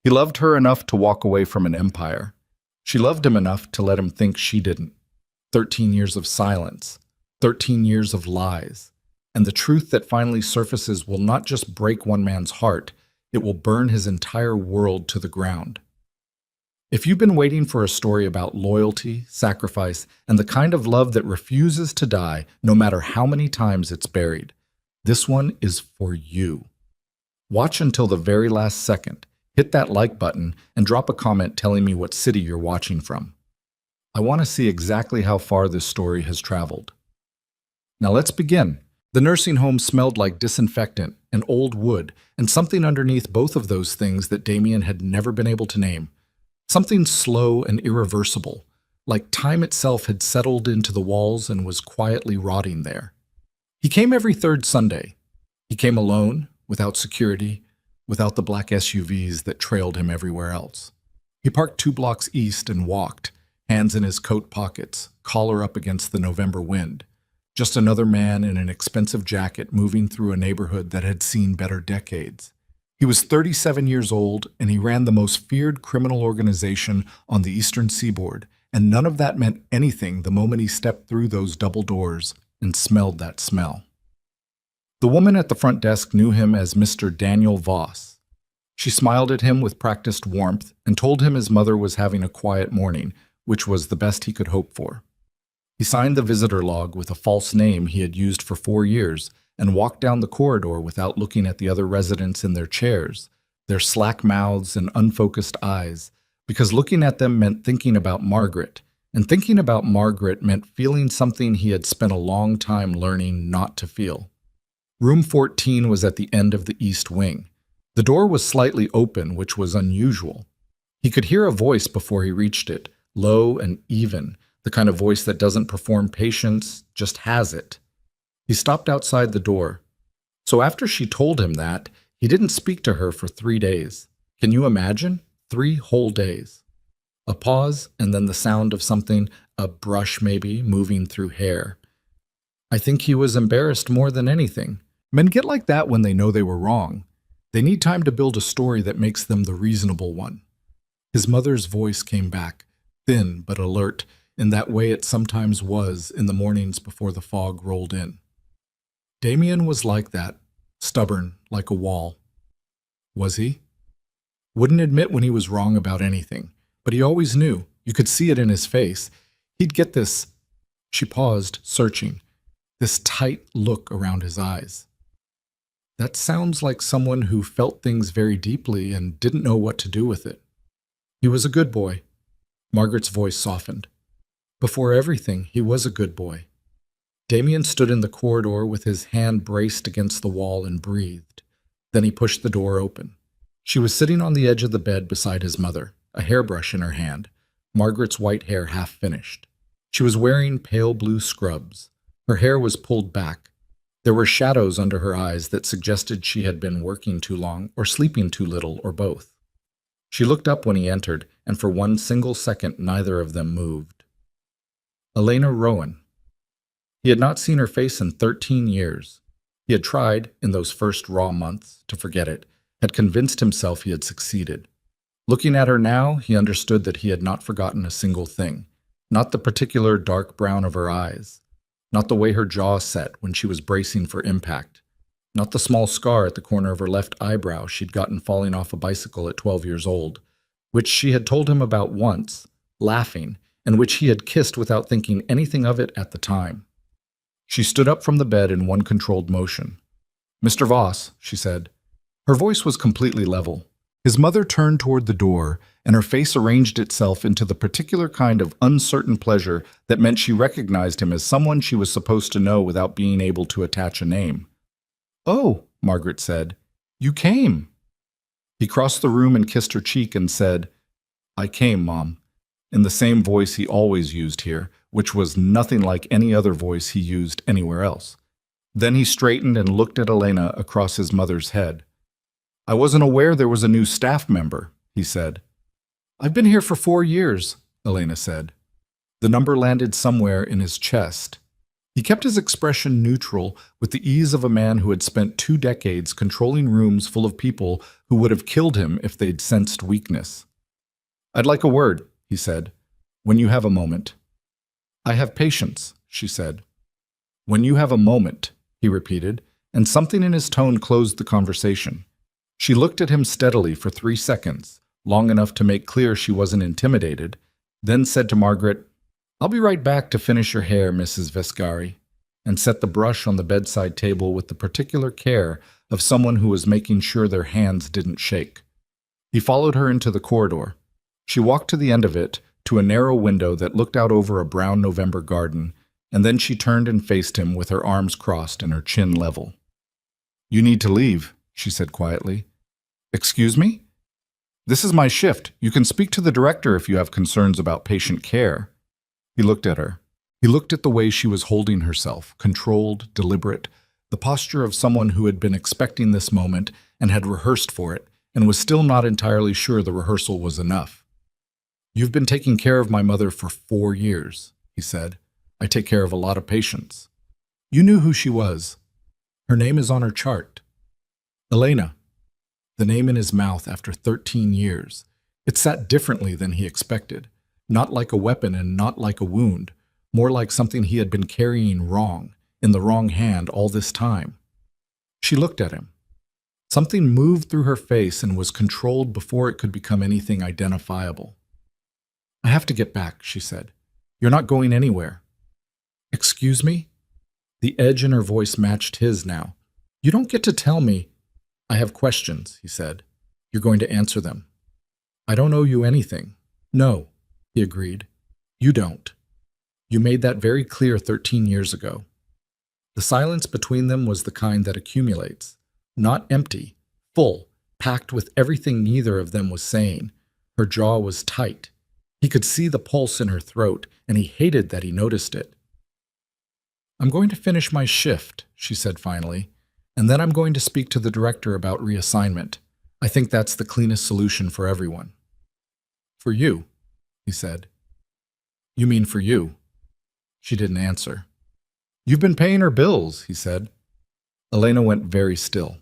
He loved her enough to walk away from an empire. She loved him enough to let him think she didn't. 13 years of silence, 13 years of lies, and the truth that finally surfaces will not just break one man's heart, it will burn his entire world to the ground. If you've been waiting for a story about loyalty, sacrifice, and the kind of love that refuses to die no matter how many times it's buried, this one is for you. Watch until the very last second, hit that like button, and drop a comment telling me what city you're watching from. I want to see exactly how far this story has traveled. Now let's begin. The nursing home smelled like disinfectant and old wood, and something underneath both of those things that Damien had never been able to name. Something slow and irreversible, like time itself had settled into the walls and was quietly rotting there. He came every third Sunday. He came alone, without security, without the black SUVs that trailed him everywhere else. He parked 2 blocks east and walked, hands in his coat pockets, collar up against the November wind. Just another man in an expensive jacket moving through a neighborhood that had seen better decades. He was 37 years old, and he ran the most feared criminal organization on the eastern seaboard, and none of that meant anything the moment he stepped through those double doors and smelled that smell. The woman at the front desk knew him as Mr. Daniel Voss. She smiled at him with practiced warmth and told him his mother was having a quiet morning, which was the best he could hope for. He signed the visitor log with a false name he had used for 4 years and walked down the corridor without looking at the other residents in their chairs, their slack mouths and unfocused eyes, because looking at them meant thinking about Margaret, and thinking about Margaret meant feeling something he had spent a long time learning not to feel. Room 14 was at the end of the east wing. The door was slightly open, which was unusual. He could hear a voice before he reached it, low and even, the kind of voice that doesn't perform patience, just has it. He stopped outside the door. So after she told him that, he didn't speak to her for 3 days. Can you imagine? 3 whole days. A pause, and then the sound of something, a brush maybe, moving through hair. I think he was embarrassed more than anything. Men get like that when they know they were wrong. They need time to build a story that makes them the reasonable one. His mother's voice came back, thin but alert, in that way it sometimes was in the mornings before the fog rolled in. Damien was like that, stubborn like a wall. Was he? Wouldn't admit when he was wrong about anything, but he always knew. You could see it in his face. He'd get this, she paused, searching, this tight look around his eyes. That sounds like someone who felt things very deeply and didn't know what to do with it. He was a good boy. Margaret's voice softened. Before everything, he was a good boy. Damien stood in the corridor with his hand braced against the wall and breathed. Then he pushed the door open. She was sitting on the edge of the bed beside his mother, a hairbrush in her hand, Margaret's white hair half finished. She was wearing pale blue scrubs. Her hair was pulled back. There were shadows under her eyes that suggested she had been working too long or sleeping too little or both. She looked up when he entered, and for one single second neither of them moved. Elena Rowan. He had not seen her face in 13 years. He had tried, in those first raw months, to forget it, had convinced himself he had succeeded. Looking at her now, he understood that he had not forgotten a single thing, not the particular dark brown of her eyes, not the way her jaw set when she was bracing for impact, not the small scar at the corner of her left eyebrow she'd gotten falling off a bicycle at 12 years old, which she had told him about once, laughing, and which he had kissed without thinking anything of it at the time. She stood up from the bed in one controlled motion. "Mr. Voss," she said. Her voice was completely level. His mother turned toward the door, and her face arranged itself into the particular kind of uncertain pleasure that meant she recognized him as someone she was supposed to know without being able to attach a name. "Oh," Margaret said, "you came." He crossed the room and kissed her cheek and said, "I came, Mom," in the same voice he always used here, which was nothing like any other voice he used anywhere else. Then he straightened and looked at Elena across his mother's head. "I wasn't aware there was a new staff member," he said. "I've been here for 4 years," Elena said. The number landed somewhere in his chest. He kept his expression neutral with the ease of a man who had spent 2 decades controlling rooms full of people who would have killed him if they'd sensed weakness. "I'd like a word," he said, "when you have a moment." "I have patience," she said. "When you have a moment," he repeated, and something in his tone closed the conversation. She looked at him steadily for 3 seconds, long enough to make clear she wasn't intimidated, then said to Margaret, "I'll be right back to finish your hair, Mrs. Vescari," and set the brush on the bedside table with the particular care of someone who was making sure their hands didn't shake. He followed her into the corridor. She walked to the end of it, to a narrow window that looked out over a brown November garden, and then she turned and faced him with her arms crossed and her chin level. "You need to leave," she said quietly. "Excuse me?" "This is my shift. You can speak to the director if you have concerns about patient care." He looked at her. He looked at the way she was holding herself, controlled, deliberate, the posture of someone who had been expecting this moment and had rehearsed for it, and was still not entirely sure the rehearsal was enough. "You've been taking care of my mother for 4 years, he said. "I take care of a lot of patients." "You knew who she was. Her name is on her chart." "Elena." The name in his mouth after 13 years. It sat differently than he expected. Not like a weapon and not like a wound, more like something he had been carrying wrong, in the wrong hand all this time. She looked at him. Something moved through her face and was controlled before it could become anything identifiable. "I have to get back," she said. "You're not going anywhere." "Excuse me?" The edge in her voice matched his now. "You don't get to tell me." "I have questions," he said. "You're going to answer them." "I don't owe you anything." "No," he agreed. "You don't. You made that very clear 13 years ago." The silence between them was the kind that accumulates, not empty, full, packed with everything neither of them was saying. Her jaw was tight. He could see the pulse in her throat, and he hated that he noticed it. "I'm going to finish my shift," she said finally, "and then I'm going to speak to the director about reassignment. I think that's the cleanest solution for everyone." "For you," he said. "You mean for you?" She didn't answer. "You've been paying her bills," he said. Elena went very still.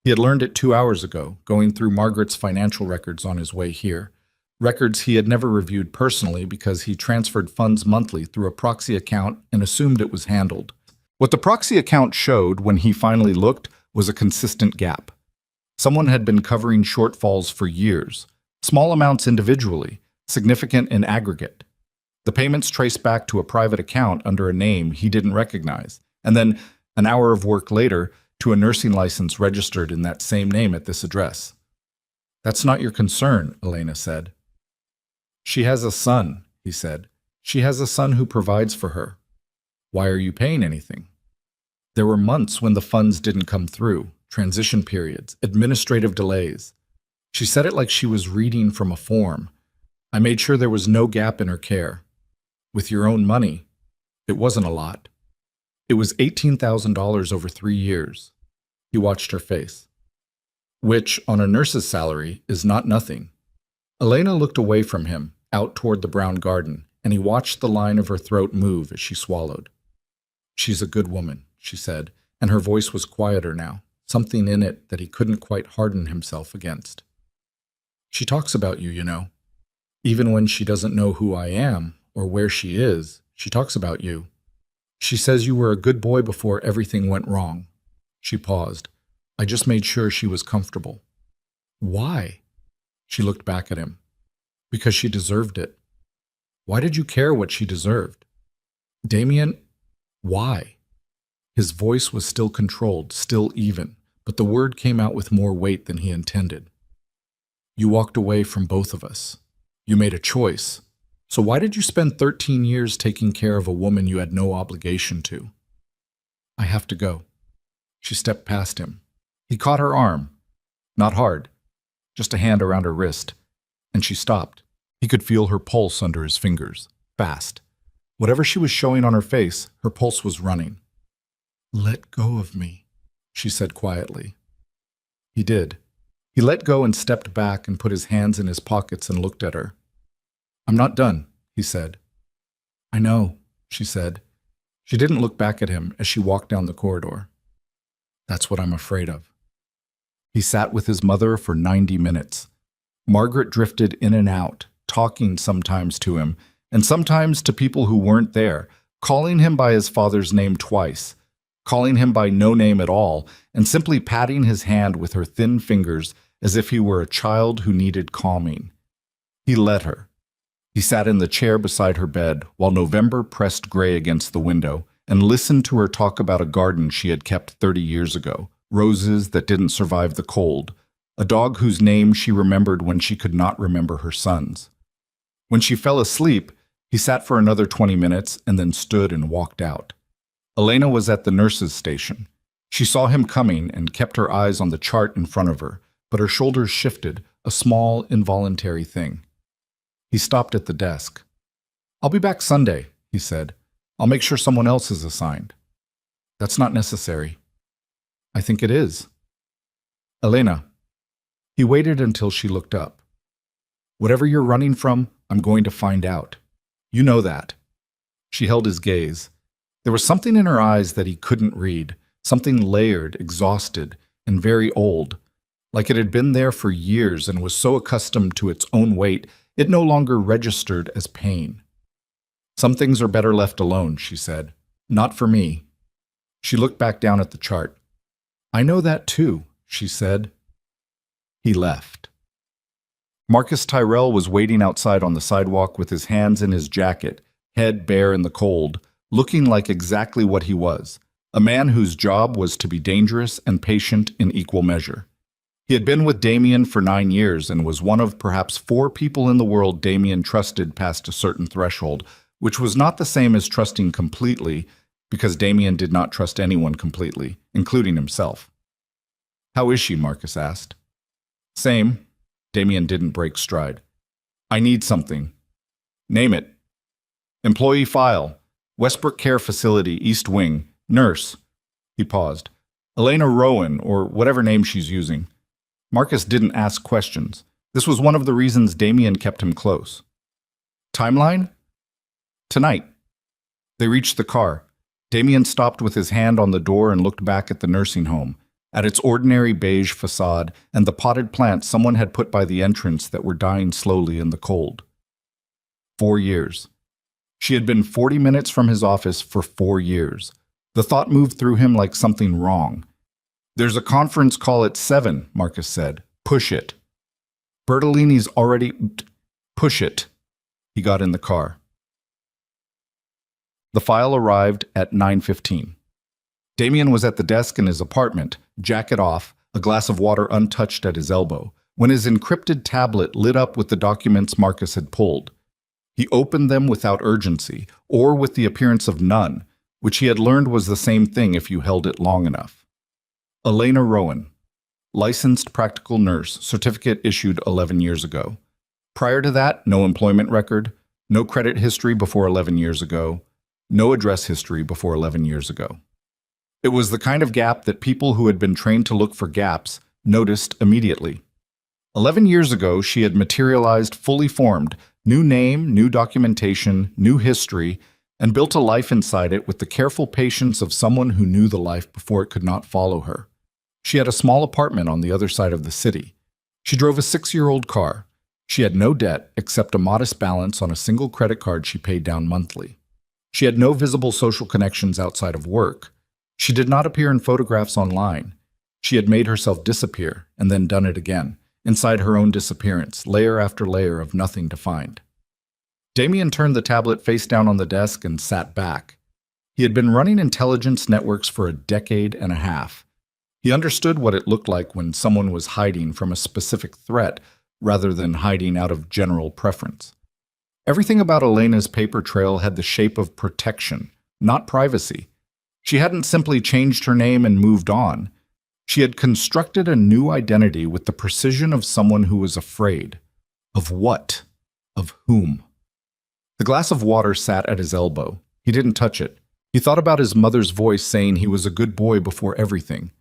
He had learned it 2 hours ago, going through Margaret's financial records on his way here. Records he had never reviewed personally because he transferred funds monthly through a proxy account and assumed it was handled. What the proxy account showed when he finally looked was a consistent gap. Someone had been covering shortfalls for years, small amounts individually, significant in aggregate. The payments traced back to a private account under a name he didn't recognize, and then, an hour of work later, to a nursing license registered in that same name at this address. "That's not your concern," Elena said. "She has a son," he said. "She has a son who provides for her. Why are you paying anything?" There were months when the funds didn't come through, transition periods, administrative delays. She said it like she was reading from a form. "I made sure there was no gap in her care. With your own money, it wasn't a lot. It was $18,000 over 3 years. He watched her face. "Which, on a nurse's salary, is not nothing." Elena looked away from him, out toward the brown garden, and he watched the line of her throat move as she swallowed. "She's a good woman," she said, and her voice was quieter now, something in it that he couldn't quite harden himself against. "She talks about you, you know. Even when she doesn't know who I am, or where she is, she talks about you. She says you were a good boy before everything went wrong." She paused. "I just made sure she was comfortable." "Why?" She looked back at him. "Because she deserved it." "Why did you care what she deserved?" "Damien, why?" His voice was still controlled, still even, but the word came out with more weight than he intended. "You walked away from both of us. You made a choice. So why did you spend 13 years taking care of a woman you had no obligation to?" "I have to go." She stepped past him. He caught her arm. Not hard, just a hand around her wrist. And she stopped. He could feel her pulse under his fingers, fast. Whatever she was showing on her face, her pulse was running. "Let go of me," she said quietly. He did. He let go and stepped back and put his hands in his pockets and looked at her. "I'm not done," he said. "I know," she said. She didn't look back at him as she walked down the corridor. That's what I'm afraid of. He sat with his mother for 90 minutes. Margaret drifted in and out, talking sometimes to him, and sometimes to people who weren't there, calling him by his father's name twice, calling him by no name at all, and simply patting his hand with her thin fingers as if he were a child who needed calming. He let her. He sat in the chair beside her bed while November pressed gray against the window and listened to her talk about a garden she had kept 30 years ago, roses that didn't survive the cold, a dog whose name she remembered when she could not remember her son's. When she fell asleep, he sat for another 20 minutes and then stood and walked out. Elena was at the nurse's station. She saw him coming and kept her eyes on the chart in front of her, but her shoulders shifted, a small, involuntary thing. He stopped at the desk. "I'll be back Sunday," he said. "I'll make sure someone else is assigned." "That's not necessary." "I think it is." "Elena." He waited until she looked up. "Whatever you're running from, I'm going to find out. You know that." She held his gaze. There was something in her eyes that he couldn't read, something layered, exhausted, and very old, like it had been there for years and was so accustomed to its own weight it no longer registered as pain. "Some things are better left alone," she said. "Not for me." She looked back down at the chart. "I know that too," she said. He left. Marcus Tyrell was waiting outside on the sidewalk with his hands in his jacket, head bare in the cold, looking like exactly what he was, a man whose job was to be dangerous and patient in equal measure. He had been with Damien for 9 years and was one of perhaps 4 people in the world Damien trusted past a certain threshold, which was not the same as trusting completely, because Damien did not trust anyone completely, including himself. "How is she?" Marcus asked. "Same." Damien didn't break stride. "I need something." "Name it." "Employee file. Westbrook Care Facility, East Wing. Nurse." He paused. "Elena Rowan, or whatever name she's using." Marcus didn't ask questions. This was one of the reasons Damien kept him close. "Timeline?" "Tonight." They reached the car. Damien stopped with his hand on the door and looked back at the nursing home, at its ordinary beige facade and the potted plants someone had put by the entrance that were dying slowly in the cold. 4 years. She had been 40 minutes from his office for 4 years. The thought moved through him like something wrong. "There's a conference call at 7, Marcus said. "Push it." "Bertolini's already... Push it." He got in the car. The file arrived at 9:15. Damien was at the desk in his apartment, jacket off, a glass of water untouched at his elbow, when his encrypted tablet lit up with the documents Marcus had pulled. He opened them without urgency, or with the appearance of none, which he had learned was the same thing if you held it long enough. Elena Rowan, licensed practical nurse, certificate issued 11 years ago. Prior to that, no employment record, no credit history before 11 years ago, no address history before 11 years ago. It was the kind of gap that people who had been trained to look for gaps noticed immediately. 11 years ago, she had materialized fully formed, new name, new documentation, new history, and built a life inside it with the careful patience of someone who knew the life before it could not follow her. She had a small apartment on the other side of the city. She drove a 6-year-old car. She had no debt except a modest balance on a single credit card she paid down monthly. She had no visible social connections outside of work. She did not appear in photographs online. She had made herself disappear and then done it again, inside her own disappearance, layer after layer of nothing to find. Damien turned the tablet face down on the desk and sat back. He had been running intelligence networks for a decade and a half. He understood what it looked like when someone was hiding from a specific threat rather than hiding out of general preference. Everything about Elena's paper trail had the shape of protection, not privacy. She hadn't simply changed her name and moved on. She had constructed a new identity with the precision of someone who was afraid. Of what? Of whom? The glass of water sat at his elbow. He didn't touch it. He thought about his mother's voice saying he was a good boy before everything.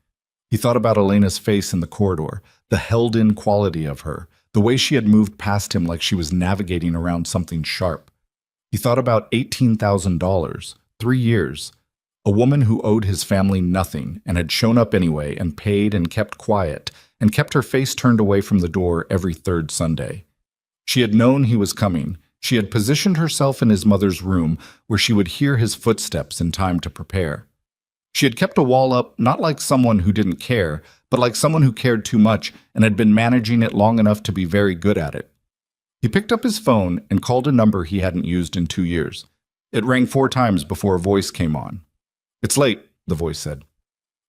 He thought about Elena's face in the corridor, the held-in quality of her, the way she had moved past him like she was navigating around something sharp. He thought about $18,000, 3 years. A woman who owed his family nothing and had shown up anyway and paid and kept quiet and kept her face turned away from the door every third Sunday. She had known he was coming. She had positioned herself in his mother's room where she would hear his footsteps in time to prepare. She had kept a wall up not like someone who didn't care, but like someone who cared too much and had been managing it long enough to be very good at it. He picked up his phone and called a number he hadn't used in 2 years. It rang 4 times before a voice came on. "It's late," the voice said.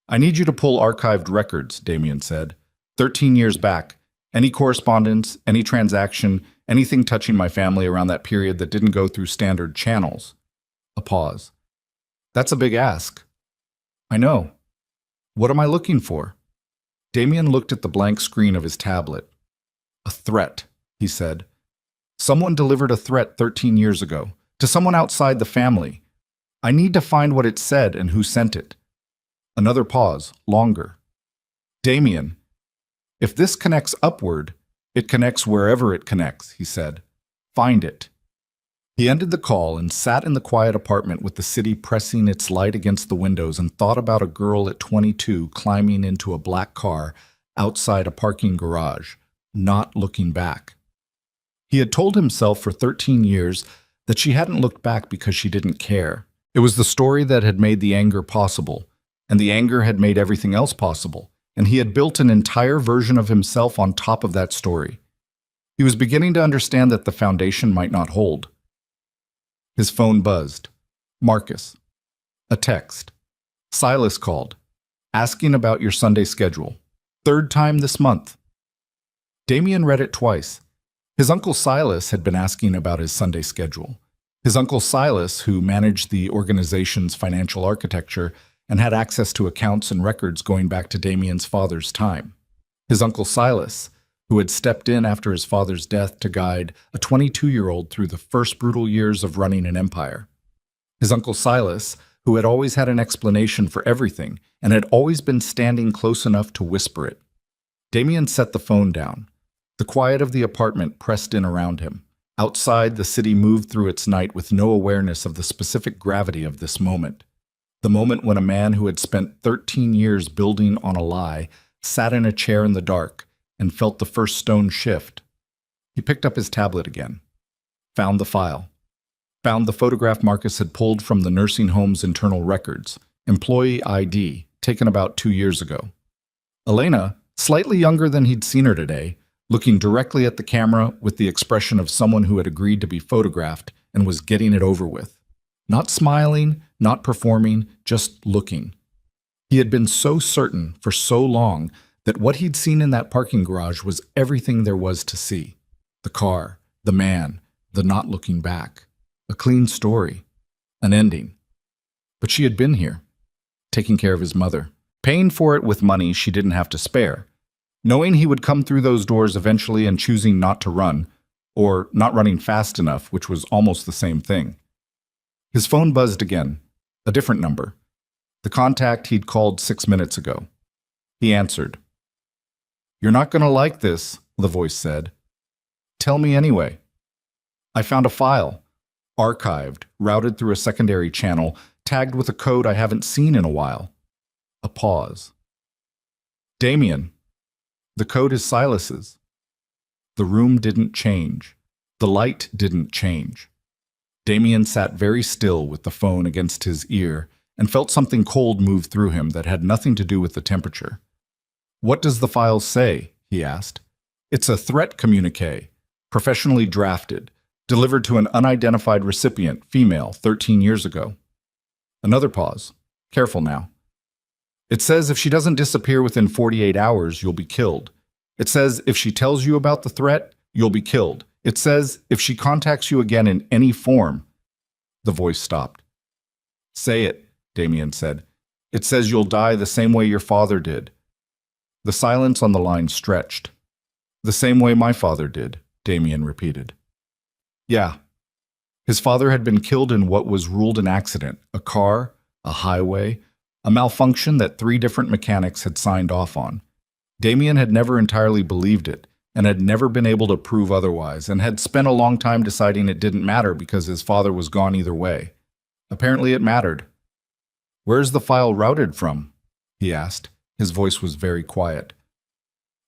"I need you to pull archived records," Damien said. 13 years back. Any correspondence, any transaction, anything touching my family around that period that didn't go through standard channels." A pause. "That's a big ask." "I know. What am I looking for?" Damien looked at the blank screen of his tablet. "A threat," he said. "Someone delivered a threat 13 years ago, to someone outside the family. I need to find what it said and who sent it." Another pause, longer. "Damien, if this connects upward, it connects wherever it connects," he said. "Find it." He ended the call and sat in the quiet apartment with the city pressing its light against the windows and thought about a girl at 22 climbing into a black car outside a parking garage, not looking back. He had told himself for 13 years that she hadn't looked back because she didn't care. It was the story that had made the anger possible, and the anger had made everything else possible, and he had built an entire version of himself on top of that story. He was beginning to understand that the foundation might not hold. His phone buzzed. Marcus. A text. Silas called, asking about your Sunday schedule. 3rd time this month. Damien read it twice. His Uncle Silas had been asking about his Sunday schedule. His Uncle Silas, who managed the organization's financial architecture and had access to accounts and records going back to Damien's father's time. His Uncle Silas, who had stepped in after his father's death to guide a 22-year-old through the first brutal years of running an empire. His Uncle Silas, who had always had an explanation for everything and had always been standing close enough to whisper it. Damien set the phone down. The quiet of the apartment pressed in around him. Outside, the city moved through its night with no awareness of the specific gravity of this moment. The moment when a man who had spent 13 years building on a lie sat in a chair in the dark and felt the first stone shift. He picked up his tablet again. Found the file. Found the photograph Marcus had pulled from the nursing home's internal records. Employee ID, taken about 2 years ago. Elena, slightly younger than he'd seen her today, looking directly at the camera with the expression of someone who had agreed to be photographed and was getting it over with. Not smiling, not performing, just looking. He had been so certain for so long that what he'd seen in that parking garage was everything there was to see. The car, the man, the not looking back. A clean story. An ending. But she had been here, taking care of his mother, paying for it with money she didn't have to spare, knowing he would come through those doors eventually and choosing not to run, or not running fast enough, which was almost the same thing. His phone buzzed again, a different number. The contact he'd called 6 minutes ago. He answered. "You're not going to like this," the voice said. "Tell me anyway." "I found a file. Archived, routed through a secondary channel, tagged with a code I haven't seen in a while." A pause. "Damien, the code is Silas's." The room didn't change. The light didn't change. Damien sat very still with the phone against his ear and felt something cold move through him that had nothing to do with the temperature. "What does the file say?" he asked. "It's a threat communique, professionally drafted, delivered to an unidentified recipient, female, 13 years ago." Another pause. Careful now. "It says if she doesn't disappear within 48 hours, you'll be killed. It says if she tells you about the threat, you'll be killed. It says if she contacts you again in any form." The voice stopped. "Say it," Damien said. "It says you'll die the same way your father did." The silence on the line stretched. "The same way my father did," Damien repeated. Yeah. His father had been killed in what was ruled an accident, a car, a highway, a malfunction that 3 different mechanics had signed off on. Damien had never entirely believed it, and had never been able to prove otherwise, and had spent a long time deciding it didn't matter because his father was gone either way. Apparently it mattered. "Where's the file routed from?" he asked. His voice was very quiet.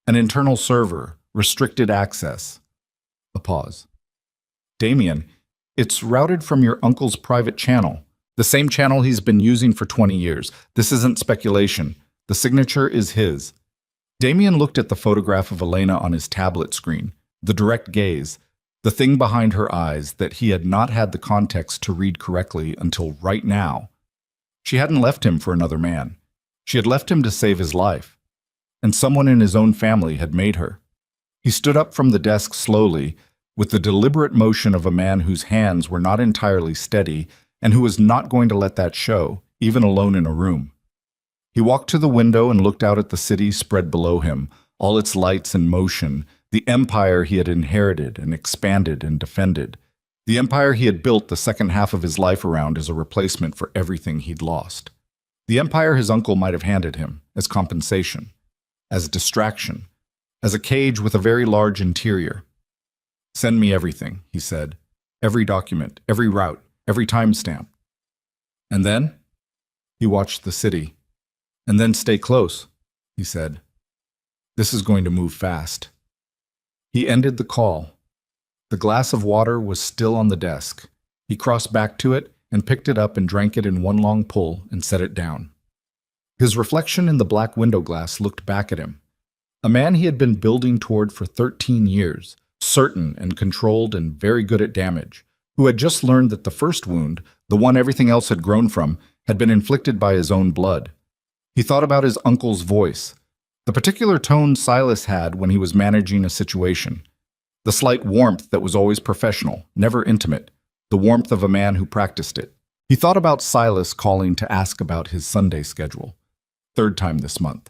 "An internal server, restricted access." A pause. "Damien, it's routed from your uncle's private channel, the same channel he's been using for 20 years. This isn't speculation. The signature is his." Damien looked at the photograph of Elena on his tablet screen, the direct gaze, the thing behind her eyes that he had not had the context to read correctly until right now. She hadn't left him for another man. She had left him to save his life. And someone in his own family had made her. He stood up from the desk slowly, with the deliberate motion of a man whose hands were not entirely steady and who was not going to let that show, even alone in a room. He walked to the window and looked out at the city spread below him, all its lights in motion, the empire he had inherited and expanded and defended, the empire he had built the second half of his life around as a replacement for everything he'd lost. The empire his uncle might have handed him as compensation, as distraction, as a cage with a very large interior. "Send me everything," he said. "Every document, every route, every timestamp." And then he watched the city. "And then stay close," he said. "This is going to move fast." He ended the call. The glass of water was still on the desk. He crossed back to it and picked it up and drank it in one long pull and set it down. His reflection in the black window glass looked back at him. A man he had been building toward for 13 years, certain and controlled and very good at damage, who had just learned that the first wound, the one everything else had grown from, had been inflicted by his own blood. He thought about his uncle's voice, the particular tone Silas had when he was managing a situation, the slight warmth that was always professional, never intimate, the warmth of a man who practiced it. He thought about Silas calling to ask about his Sunday schedule, 3rd time this month.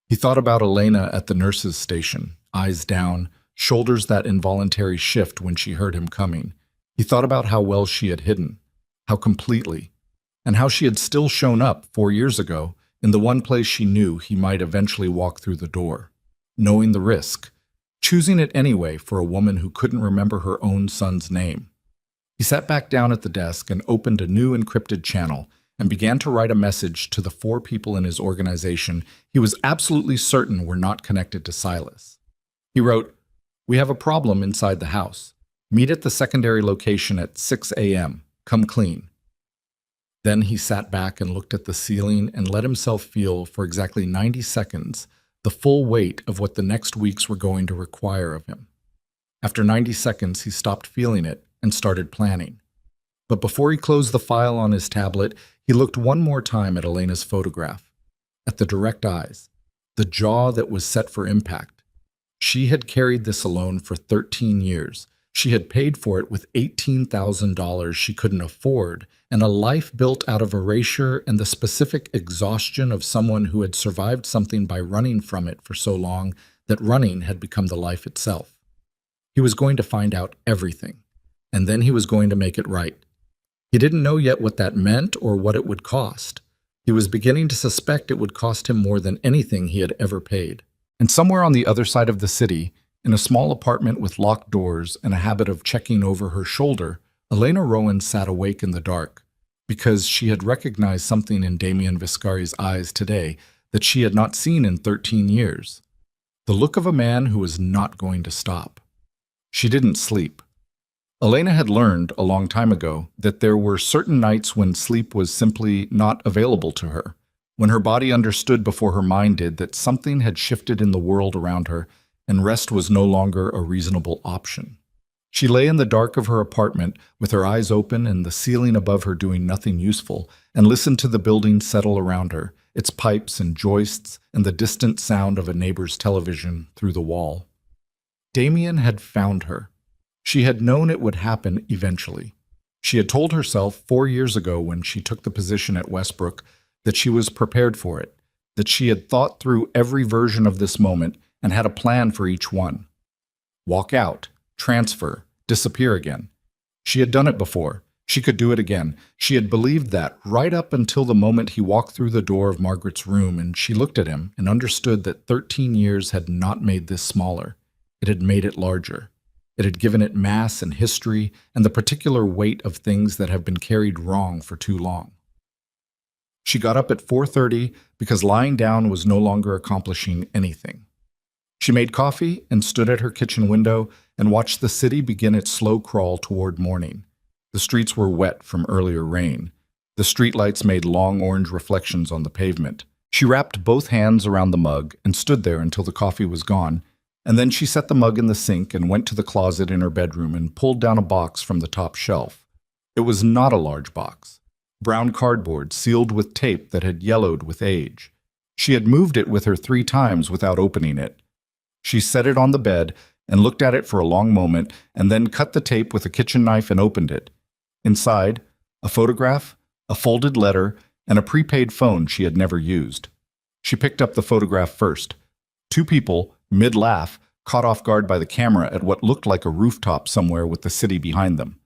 He thought about Elena at the nurse's station, eyes down, shoulders that involuntary shift when she heard him coming. He thought about how well she had hidden, how completely, and how she had still shown up 4 years ago in the one place she knew he might eventually walk through the door, knowing the risk, choosing it anyway for a woman who couldn't remember her own son's name. He sat back down at the desk and opened a new encrypted channel and began to write a message to the 4 people in his organization he was absolutely certain were not connected to Silas. He wrote, "We have a problem inside the house. Meet at the secondary location at 6 a.m. Come clean." Then he sat back and looked at the ceiling and let himself feel for exactly 90 seconds the full weight of what the next weeks were going to require of him. After 90 seconds, he stopped feeling it and started planning. But before he closed the file on his tablet, he looked one more time at Elena's photograph, at the direct eyes, the jaw that was set for impact. She had carried this alone for 13 years. She had paid for it with $18,000 she couldn't afford, and a life built out of erasure and the specific exhaustion of someone who had survived something by running from it for so long that running had become the life itself. He was going to find out everything, and then he was going to make it right. He didn't know yet what that meant or what it would cost. He was beginning to suspect it would cost him more than anything he had ever paid. And somewhere on the other side of the city, in a small apartment with locked doors and a habit of checking over her shoulder, Elena Rowan sat awake in the dark, because she had recognized something in Damien Viscari's eyes today that she had not seen in 13 years. The look of a man who was not going to stop. She didn't sleep. Elena had learned a long time ago that there were certain nights when sleep was simply not available to her, when her body understood before her mind did that something had shifted in the world around her and rest was no longer a reasonable option. She lay in the dark of her apartment with her eyes open and the ceiling above her doing nothing useful, and listened to the building settle around her, its pipes and joists and the distant sound of a neighbor's television through the wall. Damien had found her. She had known it would happen eventually. She had told herself 4 years ago when she took the position at Westbrook that she was prepared for it, that she had thought through every version of this moment and had a plan for each one. Walk out, transfer, disappear again. She had done it before. She could do it again. She had believed that right up until the moment he walked through the door of Margaret's room and she looked at him and understood that 13 years had not made this smaller. It had made it larger. It had given it mass and history and the particular weight of things that have been carried wrong for too long. She got up at 4:30 because lying down was no longer accomplishing anything. She made coffee and stood at her kitchen window and watched the city begin its slow crawl toward morning. The streets were wet from earlier rain. The streetlights made long orange reflections on the pavement. She wrapped both hands around the mug and stood there until the coffee was gone, and then she set the mug in the sink and went to the closet in her bedroom and pulled down a box from the top shelf. It was not a large box. Brown cardboard sealed with tape that had yellowed with age. She had moved it with her 3 times without opening it. She set it on the bed and looked at it for a long moment and then cut the tape with a kitchen knife and opened it. Inside, a photograph, a folded letter, and a prepaid phone she had never used. She picked up the photograph first. 2 people, mid-laugh, caught off guard by the camera at what looked like a rooftop somewhere with the city behind them.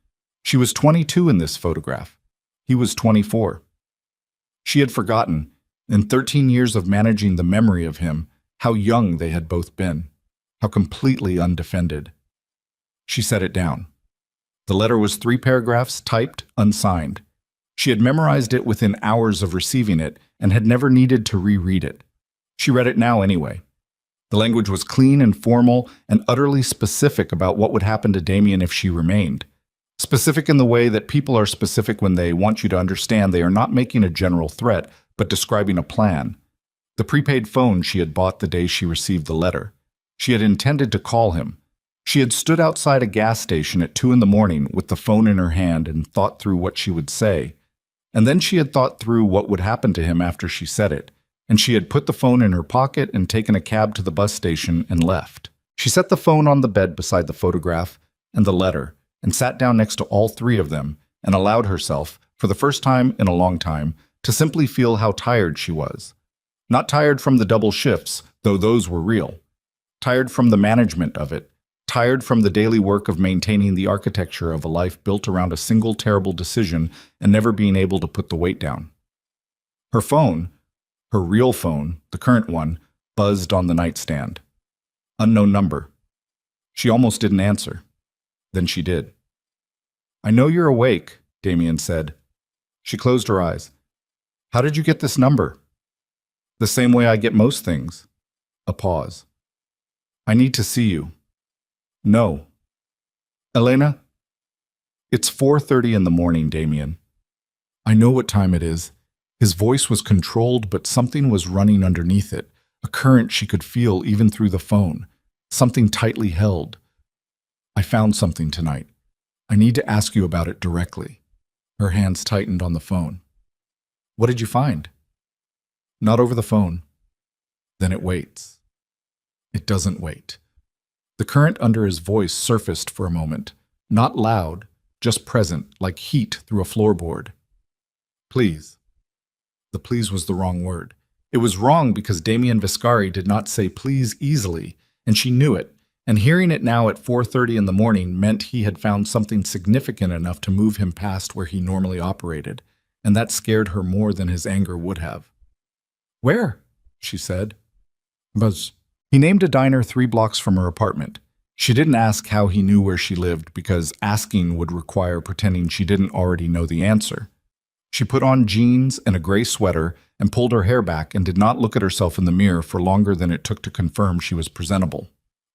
She was 22 in this photograph. He was 24. She had forgotten, in 13 years of managing the memory of him, how young they had both been, how completely undefended. She set it down. The letter was 3 paragraphs, typed, unsigned. She had memorized it within hours of receiving it and had never needed to reread it. She read it now anyway. The language was clean and formal and utterly specific about what would happen to Damien if she remained. Specific in the way that people are specific when they want you to understand they are not making a general threat, but describing a plan. The prepaid phone she had bought the day she received the letter. She had intended to call him. She had stood outside a gas station at 2 in the morning with the phone in her hand and thought through what she would say. And then she had thought through what would happen to him after she said it. And she had put the phone in her pocket and taken a cab to the bus station and left. She set the phone on the bed beside the photograph and the letter, and sat down next to all 3 of them and allowed herself, for the first time in a long time, to simply feel how tired she was. Not tired from the double shifts, though those were real. Tired from the management of it. Tired from the daily work of maintaining the architecture of a life built around a single terrible decision and never being able to put the weight down. Her phone, her real phone, the current one, buzzed on the nightstand. Unknown number. She almost didn't answer. Then she did. "I know you're awake," Damien said. She closed her eyes. "How did you get this number?" "The same way I get most things." A pause. "I need to see you." "No." "Elena?" "It's 4:30 in the morning, Damien." "I know what time it is." His voice was controlled, but something was running underneath it, a current she could feel even through the phone, something tightly held. "I found something tonight. I need to ask you about it directly." Her hands tightened on the phone. "What did you find?" "Not over the phone." "Then it waits." It doesn't wait. The current under his voice surfaced for a moment, not loud, just present, like heat through a floorboard. "Please." The please was the wrong word. It was wrong because Damien Viscari did not say please easily, and she knew it. And hearing it now at 4:30 in the morning meant he had found something significant enough to move him past where he normally operated, and that scared her more than his anger would have. "Where?" she said. "Buzz." He named a diner 3 blocks from her apartment. She didn't ask how he knew where she lived because asking would require pretending she didn't already know the answer. She put on jeans and a gray sweater and pulled her hair back and did not look at herself in the mirror for longer than it took to confirm she was presentable.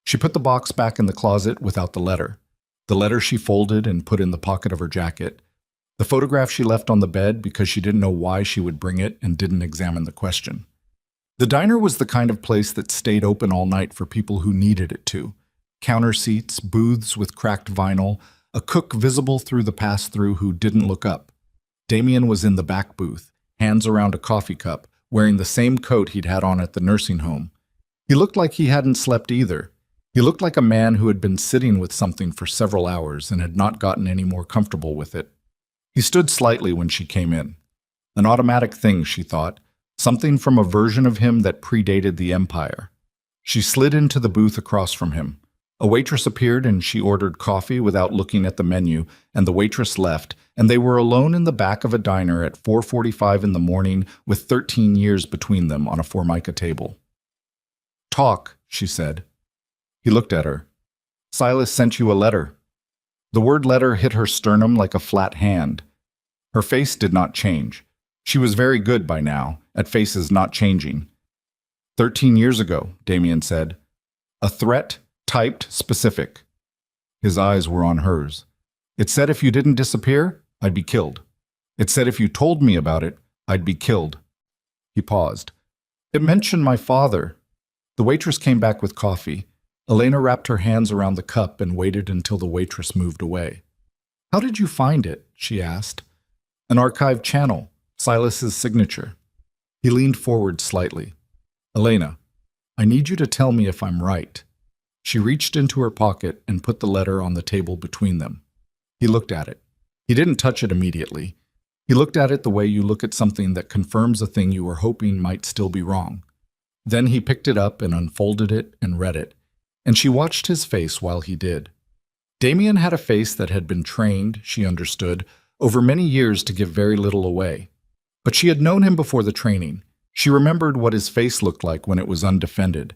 She put the box back in the closet without the letter. The letter she folded and put in the pocket of her jacket. The photograph she left on the bed because she didn't know why she would bring it and didn't examine the question. The diner was the kind of place that stayed open all night for people who needed it to. Counter seats, booths with cracked vinyl, a cook visible through the pass-through who didn't look up. Damien was in the back booth, hands around a coffee cup, wearing the same coat he'd had on at the nursing home. He looked like he hadn't slept either. He looked like a man who had been sitting with something for several hours and had not gotten any more comfortable with it. He stood slightly when she came in. An automatic thing, she thought, something from a version of him that predated the Empire. She slid into the booth across from him. A waitress appeared and she ordered coffee without looking at the menu, and the waitress left, and they were alone in the back of a diner at 4:45 in the morning with 13 years between them on a Formica table. "Talk," she said. He looked at her. Silas sent you a letter. The word letter hit her sternum like a flat hand. Her face did not change. She was very good by now, at faces not changing. 13 years ago, Damien said. A threat, typed, specific. His eyes were on hers. It said if you didn't disappear, I'd be killed. It said if you told me about it, I'd be killed. He paused. It mentioned my father. The waitress came back with coffee. Elena wrapped her hands around the cup and waited until the waitress moved away. How did you find it? She asked. An archived channel, Silas's signature. He leaned forward slightly. Elena, I need you to tell me if I'm right. She reached into her pocket and put the letter on the table between them. He looked at it. He didn't touch it immediately. He looked at it the way you look at something that confirms a thing you were hoping might still be wrong. Then he picked it up and unfolded it and read it, and she watched his face while he did. Damien had a face that had been trained, she understood, over many years to give very little away. But she had known him before the training. She remembered what his face looked like when it was undefended,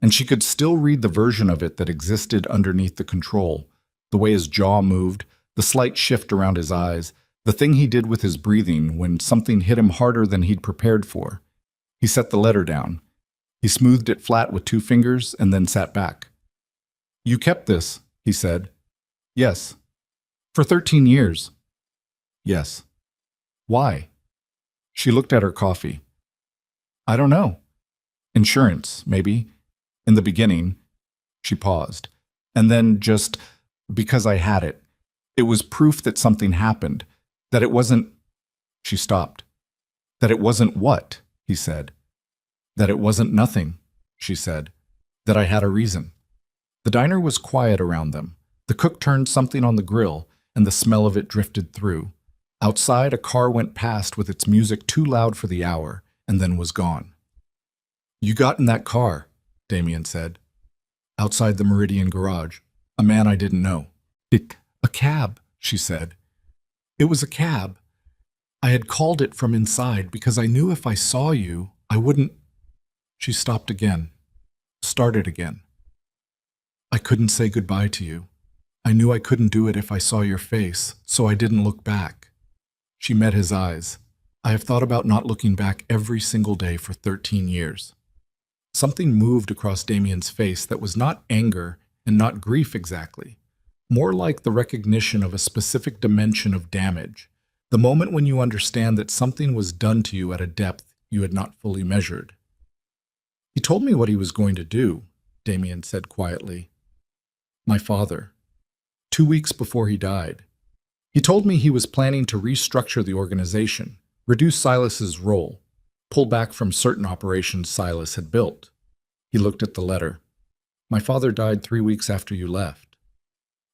and she could still read the version of it that existed underneath the control, the way his jaw moved, the slight shift around his eyes, the thing he did with his breathing when something hit him harder than he'd prepared for. He set the letter down. He smoothed it flat with 2 fingers and then sat back. You kept this, he said. Yes. For 13 years. Yes. Why? She looked at her coffee. I don't know. Insurance, maybe. In the beginning. She paused. And then just because I had it. It was proof that something happened. That it wasn't... She stopped. That it wasn't what? He said. That it wasn't nothing, she said. That I had a reason. The diner was quiet around them. The cook turned something on the grill, and the smell of it drifted through. Outside, a car went past with its music too loud for the hour, and then was gone. You got in that car, Damien said. Outside the Meridian garage. A man I didn't know. A cab, she said. It was a cab. I had called it from inside because I knew if I saw you, I wouldn't... She stopped again. Started again. I couldn't say goodbye to you. I knew I couldn't do it if I saw your face, so I didn't look back. She met his eyes. I have thought about not looking back every single day for 13 years. Something moved across Damien's face that was not anger and not grief exactly. More like the recognition of a specific dimension of damage, the moment when you understand that something was done to you at a depth you had not fully measured. He told me what he was going to do, Damien said quietly. My father. 2 weeks before he died. He told me he was planning to restructure the organization, reduce Silas's role, pull back from certain operations Silas had built. He looked at the letter. My father died 3 weeks after you left.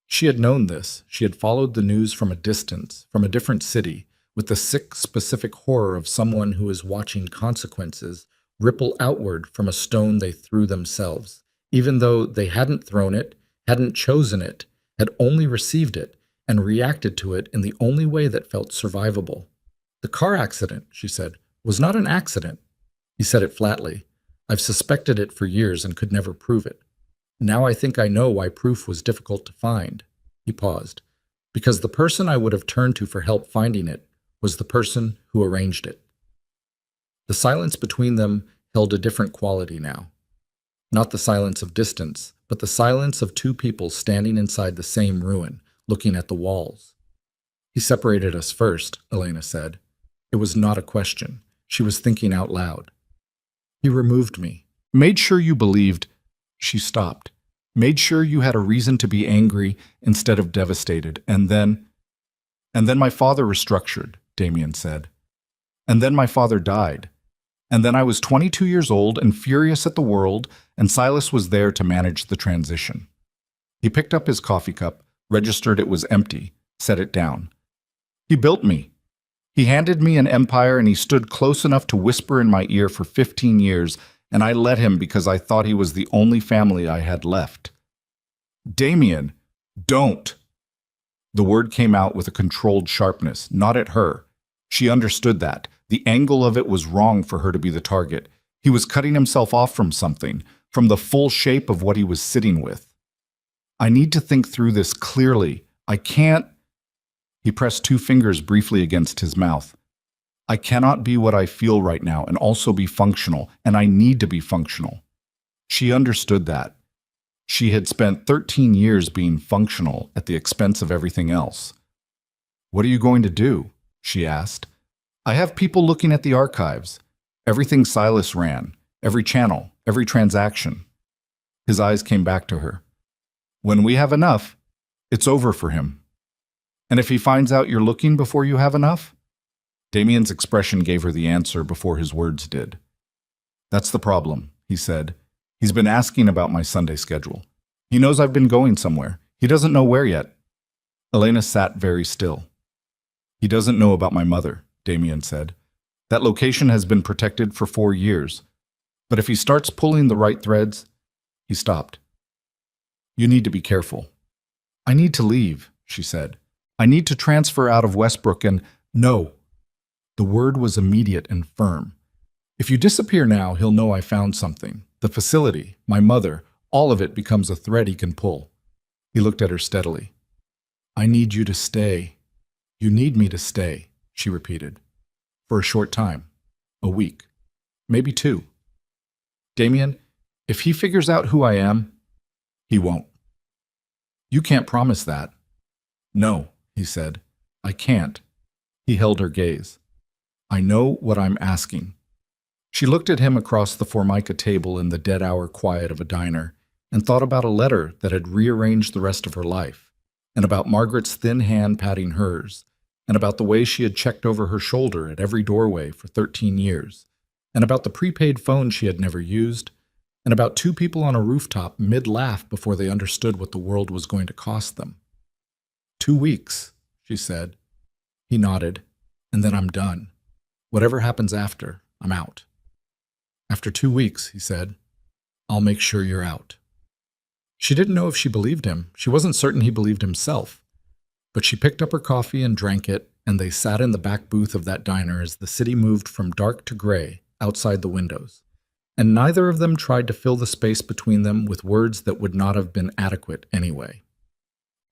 She had known this. She had followed the news from a distance, from a different city, with the sick, specific horror of someone who is watching consequences ripple outward from a stone they threw themselves, even though they hadn't thrown it, hadn't chosen it, had only received it, and reacted to it in the only way that felt survivable. The car accident, she said, was not an accident. He said it flatly. I've suspected it for years and could never prove it. Now I think I know why proof was difficult to find. He paused. Because the person I would have turned to for help finding it was the person who arranged it. The silence between them held a different quality now. Not the silence of distance, but the silence of 2 people standing inside the same ruin, looking at the walls. He separated us first, Elena said. It was not a question. She was thinking out loud. He removed me. Made sure you believed... She stopped. Made sure you had a reason to be angry instead of devastated. And then my father restructured, Damien said. And then my father died. And then I was 22 years old and furious at the world, and Silas was there to manage the transition. He picked up his coffee cup, registered it was empty, set it down. He built me. He handed me an empire, and he stood close enough to whisper in my ear for 15 years, and I let him because I thought he was the only family I had left. Damien, don't. The word came out with a controlled sharpness, not at her. She understood that. The angle of it was wrong for her to be the target. He was cutting himself off from something, from the full shape of what he was sitting with. I need to think through this clearly. I can't. He pressed two fingers briefly against his mouth. I cannot be what I feel right now and also be functional, and I need to be functional. She understood that. She had spent 13 years being functional at the expense of everything else. What are you going to do? She asked. I have people looking at the archives. Everything Silas ran, every channel, every transaction. His eyes came back to her. When we have enough, it's over for him. And if he finds out you're looking before you have enough? Damien's expression gave her the answer before his words did. That's the problem, he said. He's been asking about my Sunday schedule. He knows I've been going somewhere. He doesn't know where yet. Elena sat very still. He doesn't know about my mother, Damien said. That location has been protected for 4 years. But if he starts pulling the right threads, he stopped. You need to be careful. I need to leave, she said. I need to transfer out of Westbrook and no. The word was immediate and firm. If you disappear now, he'll know I found something. The facility, my mother, all of it becomes a thread he can pull. He looked at her steadily. I need you to stay. You need me to stay, she repeated. For a short time. A week. Maybe 2. Damien, if he figures out who I am, he won't. You can't promise that. No, he said. I can't. He held her gaze. I know what I'm asking. She looked at him across the formica table in the dead-hour quiet of a diner and thought about a letter that had rearranged the rest of her life, and about Margaret's thin hand patting hers, and about the way she had checked over her shoulder at every doorway for 13 years, and about the prepaid phone she had never used, and about 2 people on a rooftop mid-laugh before they understood what the world was going to cost them. 2 weeks, she said. He nodded, and then I'm done. Whatever happens after, I'm out. After 2 weeks, he said, I'll make sure you're out. She didn't know if she believed him. She wasn't certain he believed himself. But she picked up her coffee and drank it, and they sat in the back booth of that diner as the city moved from dark to gray outside the windows. And neither of them tried to fill the space between them with words that would not have been adequate anyway.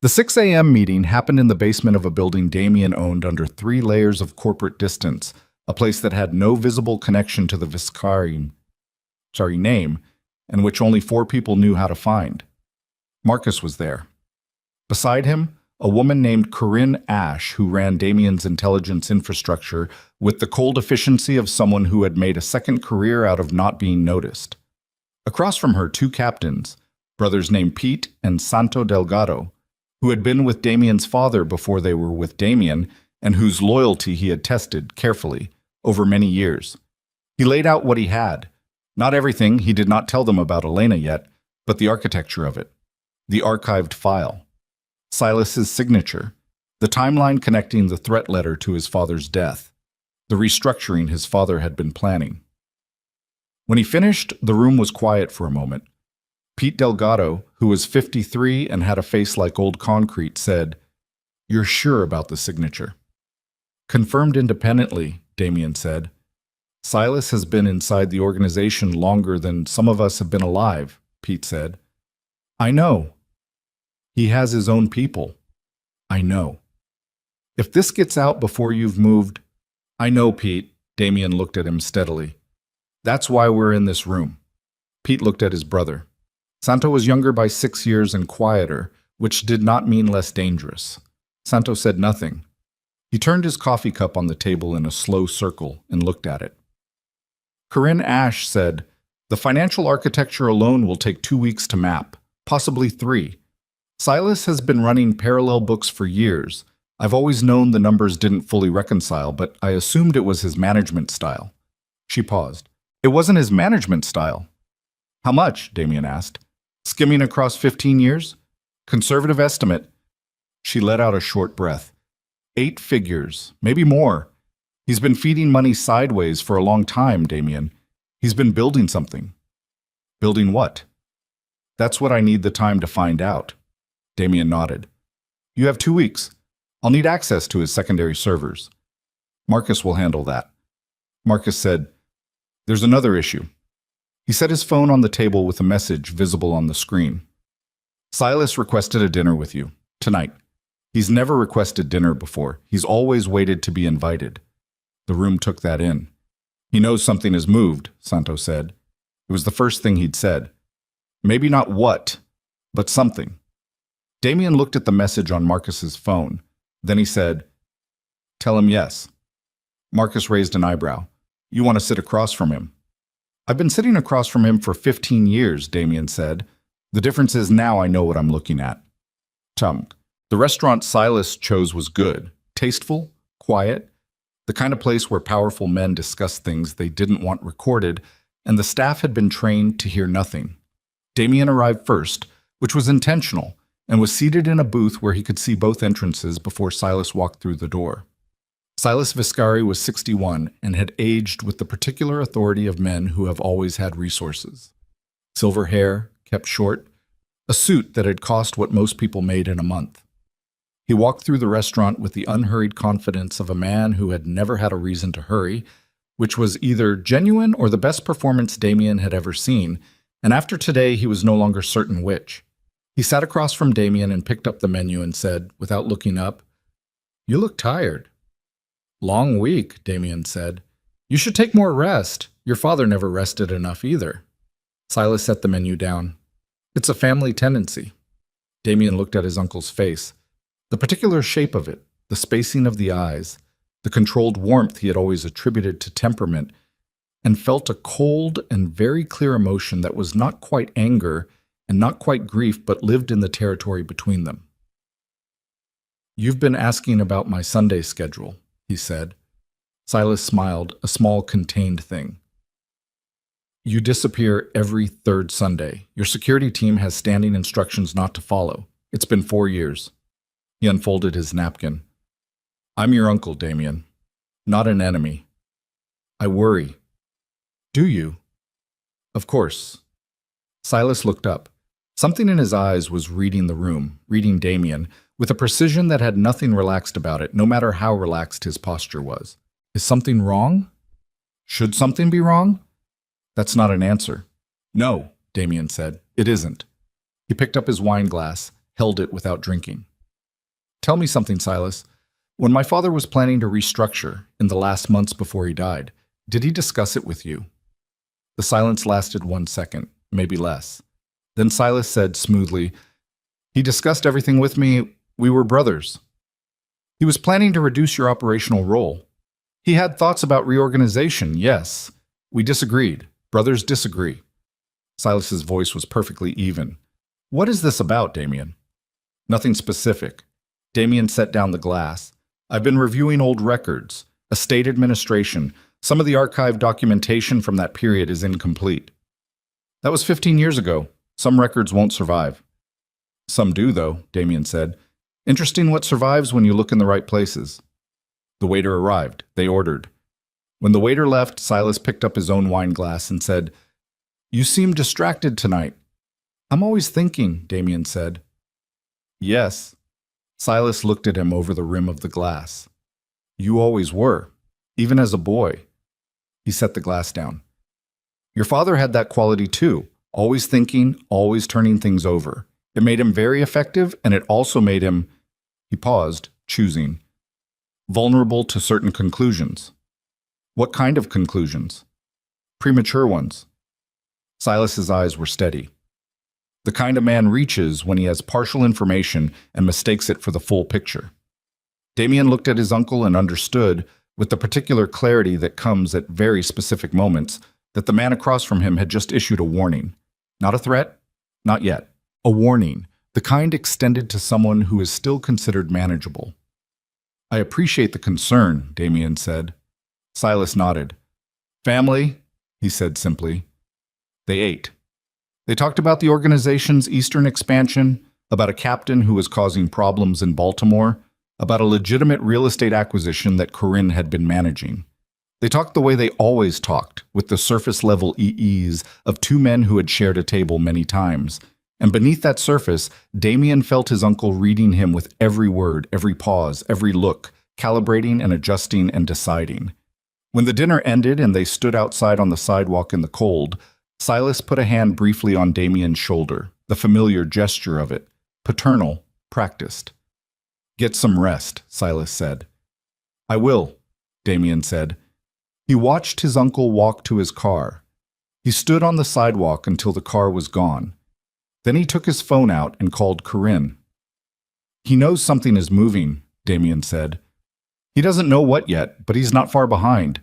The 6 a.m. meeting happened in the basement of a building Damien owned under 3 layers of corporate distance, a place that had no visible connection to the Viscari name, and which only 4 people knew how to find. Marcus was there. Beside him, a woman named Corinne Ash, who ran Damien's intelligence infrastructure with the cold efficiency of someone who had made a second career out of not being noticed. Across from her, 2 captains, brothers named Pete and Santo Delgado, who had been with Damien's father before they were with Damien, and whose loyalty he had tested carefully over many years. He laid out what he had. Not everything, he did not tell them about Elena yet, but the architecture of it. The archived file. Silas's signature. The timeline connecting the threat letter to his father's death. The restructuring his father had been planning. When he finished, the room was quiet for a moment. Pete Delgado, who was 53 and had a face like old concrete, said, You're sure about the signature? Confirmed independently, Damien said. Silas has been inside the organization longer than some of us have been alive, Pete said. I know. He has his own people. I know. If this gets out before you've moved, I know, Pete. Damien looked at him steadily. That's why we're in this room. Pete looked at his brother. Santo was younger by 6 years and quieter, which did not mean less dangerous. Santo said nothing. He turned his coffee cup on the table in a slow circle and looked at it. Corinne Ash said, The financial architecture alone will take 2 weeks to map, possibly 3. Silas has been running parallel books for years. I've always known the numbers didn't fully reconcile, but I assumed it was his management style. She paused. It wasn't his management style. How much? Damien asked. Skimming across 15 years? Conservative estimate. She let out a short breath. 8 figures, maybe more. He's been feeding money sideways for a long time, Damien. He's been building something. Building what? That's what I need the time to find out. Damien nodded. You have 2 weeks. I'll need access to his secondary servers. Marcus will handle that. Marcus said, There's another issue. He set his phone on the table with a message visible on the screen. Silas requested a dinner with you, tonight. He's never requested dinner before. He's always waited to be invited. The room took that in. He knows something has moved, Santo said. It was the first thing he'd said. Maybe not what, but something. Damien looked at the message on Marcus's phone. Then he said, "Tell him yes." Marcus raised an eyebrow. "You want to sit across from him?" "I've been sitting across from him for 15 years, Damien said. "The difference is now I know what I'm looking at." The restaurant Silas chose was good, tasteful, quiet, the kind of place where powerful men discussed things they didn't want recorded, and the staff had been trained to hear nothing. Damien arrived first, which was intentional, and was seated in a booth where he could see both entrances before Silas walked through the door. Silas Viscari was 61 and had aged with the particular authority of men who have always had resources. Silver hair, kept short, a suit that had cost what most people made in a month. He walked through the restaurant with the unhurried confidence of a man who had never had a reason to hurry, which was either genuine or the best performance Damien had ever seen, and after today he was no longer certain which. He sat across from Damien and picked up the menu and said, without looking up, "You look tired." "Long week," Damien said. "You should take more rest. Your father never rested enough either." Silas set the menu down. "It's a family tendency." Damien looked at his uncle's face. The particular shape of it, the spacing of the eyes, the controlled warmth he had always attributed to temperament, and felt a cold and very clear emotion that was not quite anger and not quite grief, but lived in the territory between them. "You've been asking about my Sunday schedule," he said. Silas smiled, a small contained thing. "You disappear every third Sunday. Your security team has standing instructions not to follow. It's been 4 years. He unfolded his napkin. "I'm your uncle, Damien. Not an enemy. I worry." "Do you?" "Of course." Silas looked up. Something in his eyes was reading the room, reading Damien, with a precision that had nothing relaxed about it, no matter how relaxed his posture was. Is something wrong? Should something be wrong? That's not an answer. "No," Damien said. "It isn't." He picked up his wine glass, held it without drinking. "Tell me something, Silas. When my father was planning to restructure in the last months before he died, did he discuss it with you?" The silence lasted 1 second, maybe less. Then Silas said smoothly, "He discussed everything with me. We were brothers. He was planning to reduce your operational role. He had thoughts about reorganization, yes. We disagreed. Brothers disagree." Silas's voice was perfectly even. "What is this about, Damien?" "Nothing specific." Damien set down the glass. "I've been reviewing old records, estate administration. Some of the archived documentation from that period is incomplete." "That was 15 years ago. Some records won't survive." "Some do, though," Damien said. "Interesting what survives when you look in the right places." The waiter arrived. They ordered. When the waiter left, Silas picked up his own wine glass and said, "You seem distracted tonight." "I'm always thinking," Damien said. "Yes." Silas looked at him over the rim of the glass. "You always were, even as a boy." He set the glass down. "Your father had that quality too, always thinking, always turning things over. It made him very effective, and it also made him," he paused, choosing, "vulnerable to certain conclusions." "What kind of conclusions?" "Premature ones." Silas's eyes were steady. "The kind a man reaches when he has partial information and mistakes it for the full picture." Damien looked at his uncle and understood, with the particular clarity that comes at very specific moments, that the man across from him had just issued a warning. Not a threat, not yet. A warning, the kind extended to someone who is still considered manageable. "I appreciate the concern," Damien said. Silas nodded. "Family," he said simply. They ate. They talked about the organization's eastern expansion, about a captain who was causing problems in Baltimore, about a legitimate real estate acquisition that Corinne had been managing. They talked the way they always talked, with the surface-level ease of two men who had shared a table many times. And beneath that surface, Damien felt his uncle reading him with every word, every pause, every look, calibrating and adjusting and deciding. When the dinner ended and they stood outside on the sidewalk in the cold, Silas put a hand briefly on Damien's shoulder, the familiar gesture of it, paternal, practiced. "Get some rest," Silas said. "I will," Damien said. He watched his uncle walk to his car. He stood on the sidewalk until the car was gone. Then he took his phone out and called Corinne. "He knows something is moving," Damien said. "He doesn't know what yet, but he's not far behind.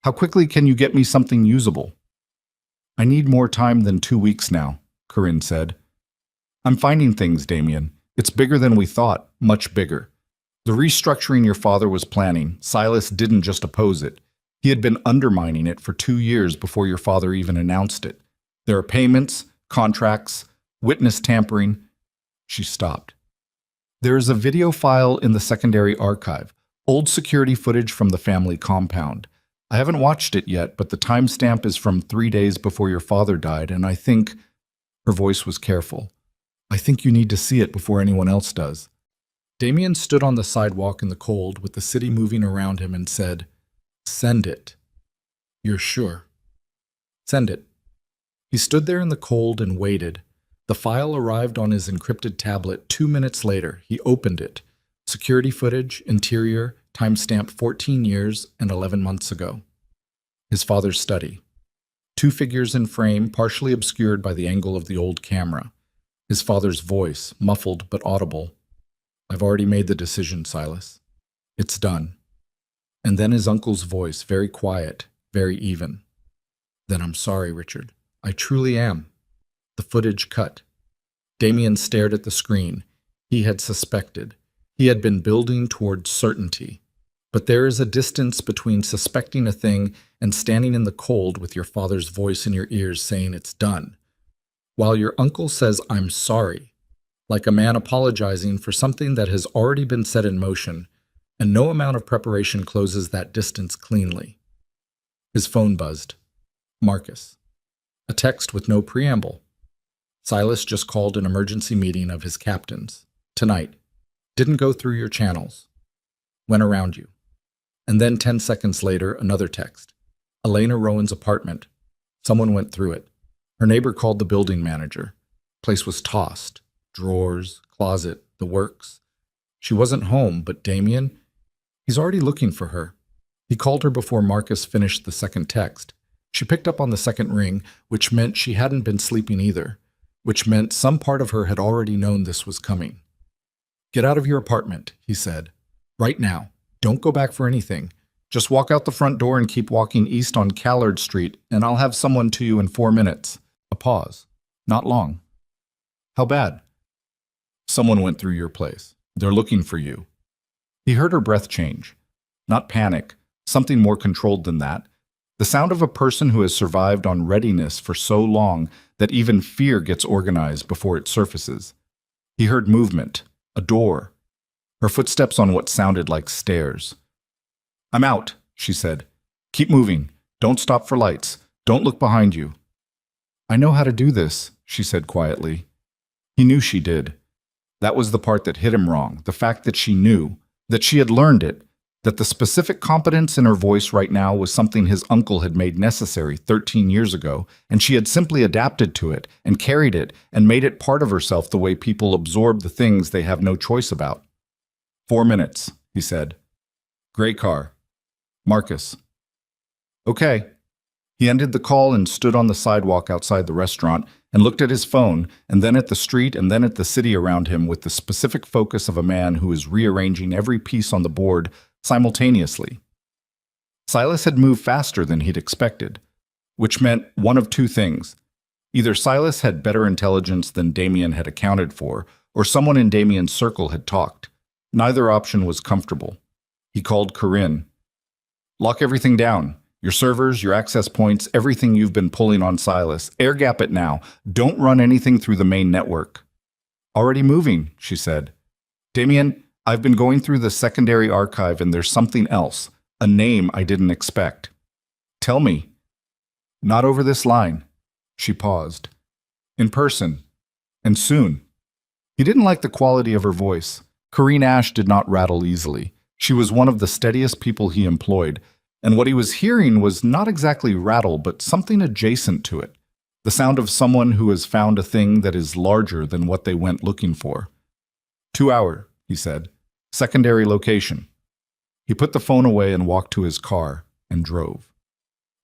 How quickly can you get me something usable?" "I need more time than 2 weeks now," Corinne said. "I'm finding things, Damien. It's bigger than we thought, much bigger. The restructuring your father was planning, Silas didn't just oppose it. He had been undermining it for 2 years before your father even announced it. There are payments, contracts, witness tampering." She stopped. "There is a video file in the secondary archive, old security footage from the family compound. I haven't watched it yet, but the timestamp is from 3 days before your father died, and I think—" Her voice was careful. "I think you need to see it before anyone else does." Damien stood on the sidewalk in the cold with the city moving around him and said, "Send it." "You're sure?" "Send it." He stood there in the cold and waited. The file arrived on his encrypted tablet 2 minutes later. He opened it. Security footage, interior, timestamp 14 years and 11 months ago. His father's study. 2 figures in frame, partially obscured by the angle of the old camera. His father's voice, muffled but audible. "I've already made the decision, Silas. It's done." And then his uncle's voice, very quiet, very even. "Then I'm sorry, Richard. I truly am." The footage cut. Damien stared at the screen. He had suspected. He had been building toward certainty. But there is a distance between suspecting a thing and standing in the cold with your father's voice in your ears saying it's done. While your uncle says, "I'm sorry," like a man apologizing for something that has already been set in motion, and no amount of preparation closes that distance cleanly. His phone buzzed. Marcus. A text with no preamble. Silas just called an emergency meeting of his captains. Tonight. Didn't go through your channels. Went around you. And then 10 seconds later, another text. Elena Rowan's apartment. Someone went through it. Her neighbor called the building manager. Place was tossed. Drawers, closet, the works. She wasn't home, but Damien, he's already looking for her. He called her before Marcus finished the second text. She picked up on the second ring, which meant she hadn't been sleeping either, which meant some part of her had already known this was coming. "Get out of your apartment," he said. "Right now. Don't go back for anything. Just walk out the front door and keep walking east on Callard Street, and I'll have someone to you in 4 minutes." A pause. "Not long." "How bad?" "Someone went through your place. They're looking for you." He heard her breath change. Not panic, something more controlled than that. The sound of a person who has survived on readiness for so long that even fear gets organized before it surfaces. He heard movement, a door, her footsteps on what sounded like stairs. "I'm out," she said. "Keep moving. Don't stop for lights. Don't look behind you." "I know how to do this," she said quietly. He knew she did. That was the part that hit him wrong, the fact that she knew, that she had learned it, that the specific competence in her voice right now was something his uncle had made necessary 13 years ago, and she had simply adapted to it and carried it and made it part of herself the way people absorb the things they have no choice about. 4 minutes, he said. "Gray car. Marcus." "Okay." He ended the call and stood on the sidewalk outside the restaurant and looked at his phone and then at the street and then at the city around him with the specific focus of a man who is rearranging every piece on the board simultaneously. Silas had moved faster than he'd expected, which meant one of 2 things. Either Silas had better intelligence than Damien had accounted for, or someone in Damien's circle had talked. Neither option was comfortable. He called Corinne. "Lock everything down. Your servers, your access points, everything you've been pulling on Silas. Air gap it now. Don't run anything through the main network." "Already moving," she said. "Damien, I've been going through the secondary archive and there's something else, a name I didn't expect." "Tell me." "Not over this line." She paused. "In person. And soon." He didn't like the quality of her voice. Corinne Ash did not rattle easily. She was one of the steadiest people he employed, and what he was hearing was not exactly rattle, but something adjacent to it. The sound of someone who has found a thing that is larger than what they went looking for. 2 hour, he said. Secondary location. He put the phone away and walked to his car and drove.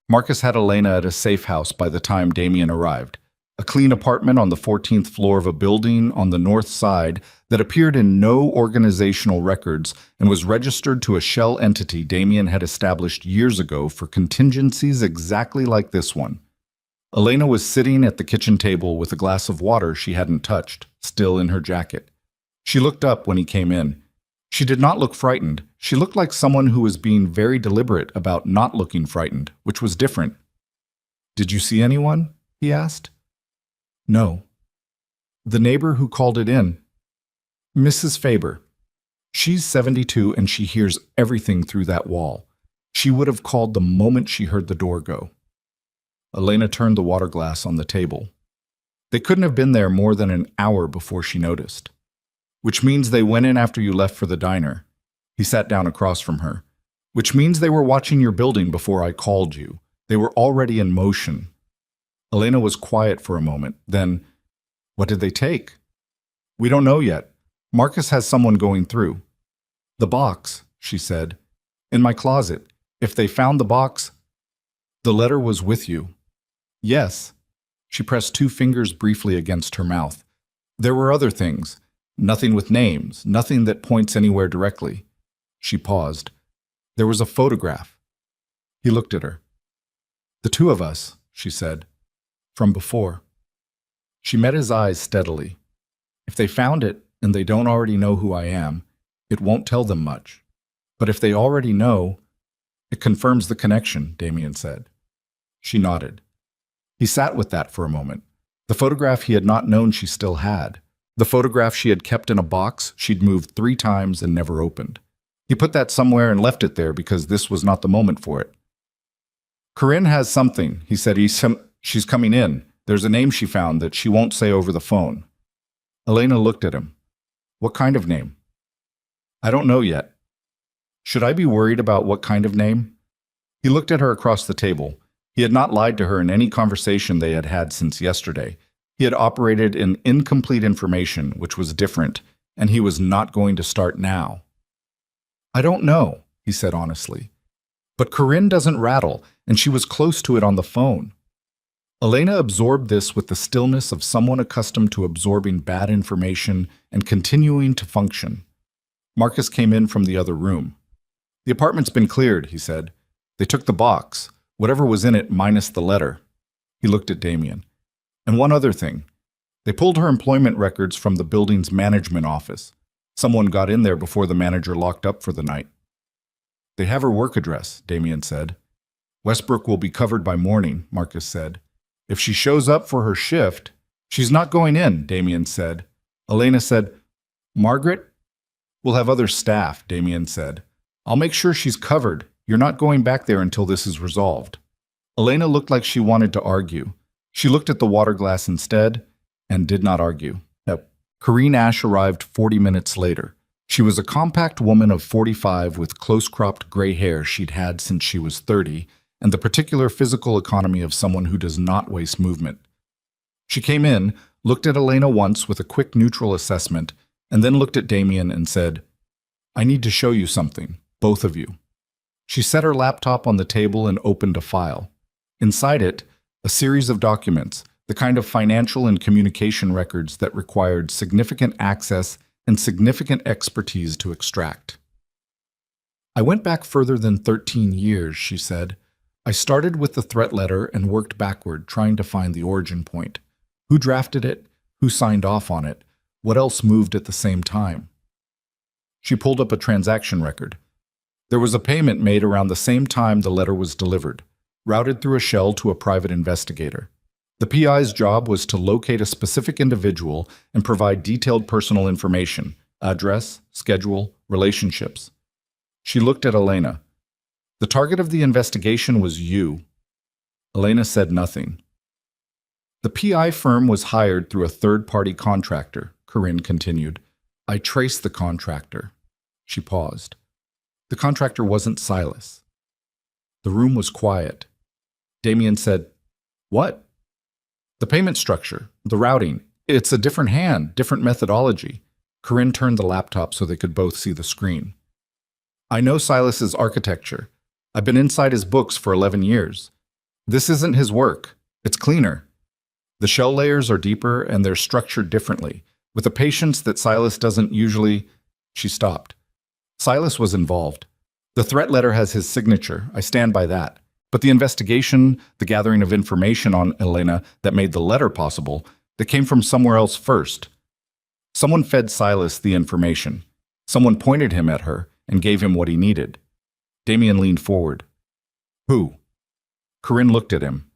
Marcus had Elena at a safe house by the time Damien arrived. A clean apartment on the 14th floor of a building on the north side that appeared in no organizational records and was registered to a shell entity Damien had established years ago for contingencies exactly like this one. Elena was sitting at the kitchen table with a glass of water she hadn't touched, still in her jacket. She looked up when he came in. She did not look frightened. She looked like someone who was being very deliberate about not looking frightened, which was different. "Did you see anyone?" he asked. "No." "The neighbor who called it in?" "Mrs. Faber. She's 72 and she hears everything through that wall. She would have called the moment she heard the door go." Elena turned the water glass on the table. "They couldn't have been there more than an hour before she noticed." "Which means they went in after you left for the diner." He sat down across from her. "Which means they were watching your building before I called you. They were already in motion." Elena was quiet for a moment. Then, "What did they take?" "We don't know yet. Marcus has someone going through." "The box," she said. "In my closet. If they found the box..." "The letter was with you." "Yes." She pressed 2 fingers briefly against her mouth. "There were other things. Nothing with names, nothing that points anywhere directly." She paused. "There was a photograph." He looked at her. "The 2 of us," she said. "From before." She met his eyes steadily. "If they found it and they don't already know who I am, it won't tell them much. But if they already know..." "It confirms the connection," Damien said. She nodded. He sat with that for a moment. The photograph he had not known she still had. The photograph she had kept in a box she'd moved 3 times and never opened. He put that somewhere and left it there because this was not the moment for it. "Corinne has something," he said. She's coming in. There's a name she found that she won't say over the phone." Elena looked at him. "What kind of name?" "I don't know yet." "Should I be worried about what kind of name?" He looked at her across the table. He had not lied to her in any conversation they had had since yesterday. He had operated in incomplete information, which was different, and he was not going to start now. "I don't know," he said honestly. "But Corinne doesn't rattle, and she was close to it on the phone." Elena absorbed this with the stillness of someone accustomed to absorbing bad information and continuing to function. Marcus came in from the other room. "The apartment's been cleared," he said. "They took the box, whatever was in it minus the letter." He looked at Damien. "And one other thing. They pulled her employment records from the building's management office. Someone got in there before the manager locked up for the night." "They have her work address," Damien said. "Westbrook will be covered by morning," Marcus said. "If she shows up for her shift..." "She's not going in," Damien said. Elena said, "Margaret?" "We'll have other staff," Damien said. "I'll make sure she's covered. You're not going back there until this is resolved." Elena looked like she wanted to argue. She looked at the water glass instead and did not argue. Corinne Ash arrived 40 minutes later. She was a compact woman of 45 with close-cropped gray hair she'd had since she was 30, and the particular physical economy of someone who does not waste movement. She came in, looked at Elena once with a quick neutral assessment, and then looked at Damien and said, "I need to show you something, both of you." She set her laptop on the table and opened a file. Inside it, a series of documents, the kind of financial and communication records that required significant access and significant expertise to extract. "I went back further than 13 years, she said. "I started with the threat letter and worked backward, trying to find the origin point. Who drafted it? Who signed off on it? What else moved at the same time?" She pulled up a transaction record. There was a payment made around the same time the letter was delivered, routed through a shell to a private investigator. The PI's job was to locate a specific individual and provide detailed personal information, address, schedule, relationships. She looked at Elena. "The target of the investigation was you." Elena said nothing. "The PI firm was hired through a third-party contractor," Corinne continued. "I traced the contractor." She paused. "The contractor wasn't Silas." The room was quiet. Damien said, "What?" The payment structure, the routing, it's a different hand, different methodology. Corinne turned the laptop so they could both see the screen. I know Silas's architecture. I've been inside his books for 11 years. This isn't his work. It's cleaner. The shell layers are deeper and they're structured differently, with a patience that Silas doesn't usually. She stopped. Silas was involved. The threat letter has his signature. I stand by that. But the investigation, the gathering of information on Elena that made the letter possible, that came from somewhere else first. Someone fed Silas the information. Someone pointed him at her and gave him what he needed. Damien leaned forward. Who? Corinne looked at him.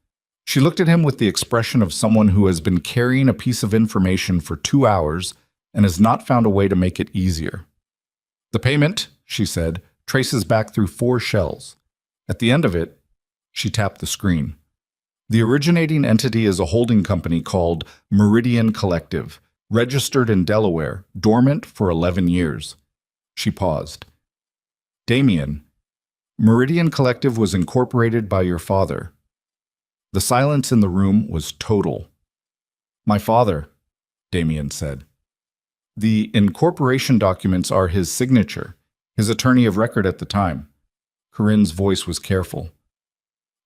She looked at him with the expression of someone who has been carrying a piece of information for 2 hours and has not found a way to make it easier. The payment, she said, traces back through 4 shells. At the end of it, she tapped the screen. The originating entity is a holding company called Meridian Collective, registered in Delaware, dormant for 11 years. She paused. Damien, Meridian Collective was incorporated by your father. The silence in the room was total. My father, Damien said. The incorporation documents are his signature, his attorney of record at the time. Corinne's voice was careful.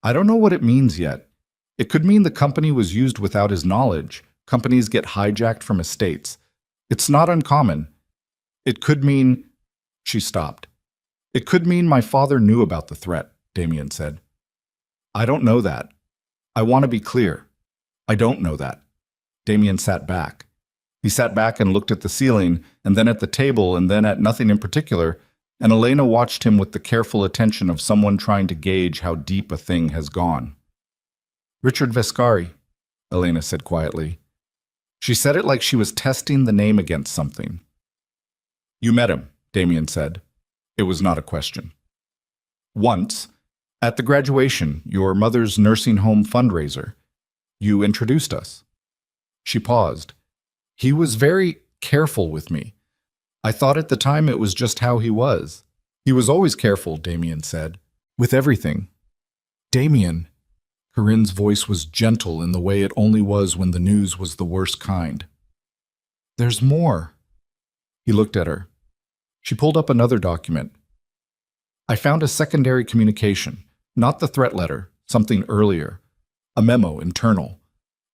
I don't know what it means yet. It could mean the company was used without his knowledge. Companies get hijacked from estates. It's not uncommon. It could mean... She stopped. It could mean my father knew about the threat, Damien said. I don't know that. I want to be clear. I don't know that. Damien sat back. He sat back and looked at the ceiling, and then at the table, and then at nothing in particular, and Elena watched him with the careful attention of someone trying to gauge how deep a thing has gone. Richard Vescari, Elena said quietly. She said it like she was testing the name against something. You met him, Damien said. It was not a question. Once, at the graduation, your mother's nursing home fundraiser, you introduced us. She paused. He was very careful with me. I thought at the time it was just how he was. He was always careful, Damien said. With everything. Damien. Corinne's voice was gentle in the way it only was when the news was the worst kind. There's more. He looked at her. She pulled up another document. I found a secondary communication, not the threat letter, something earlier. A memo, internal.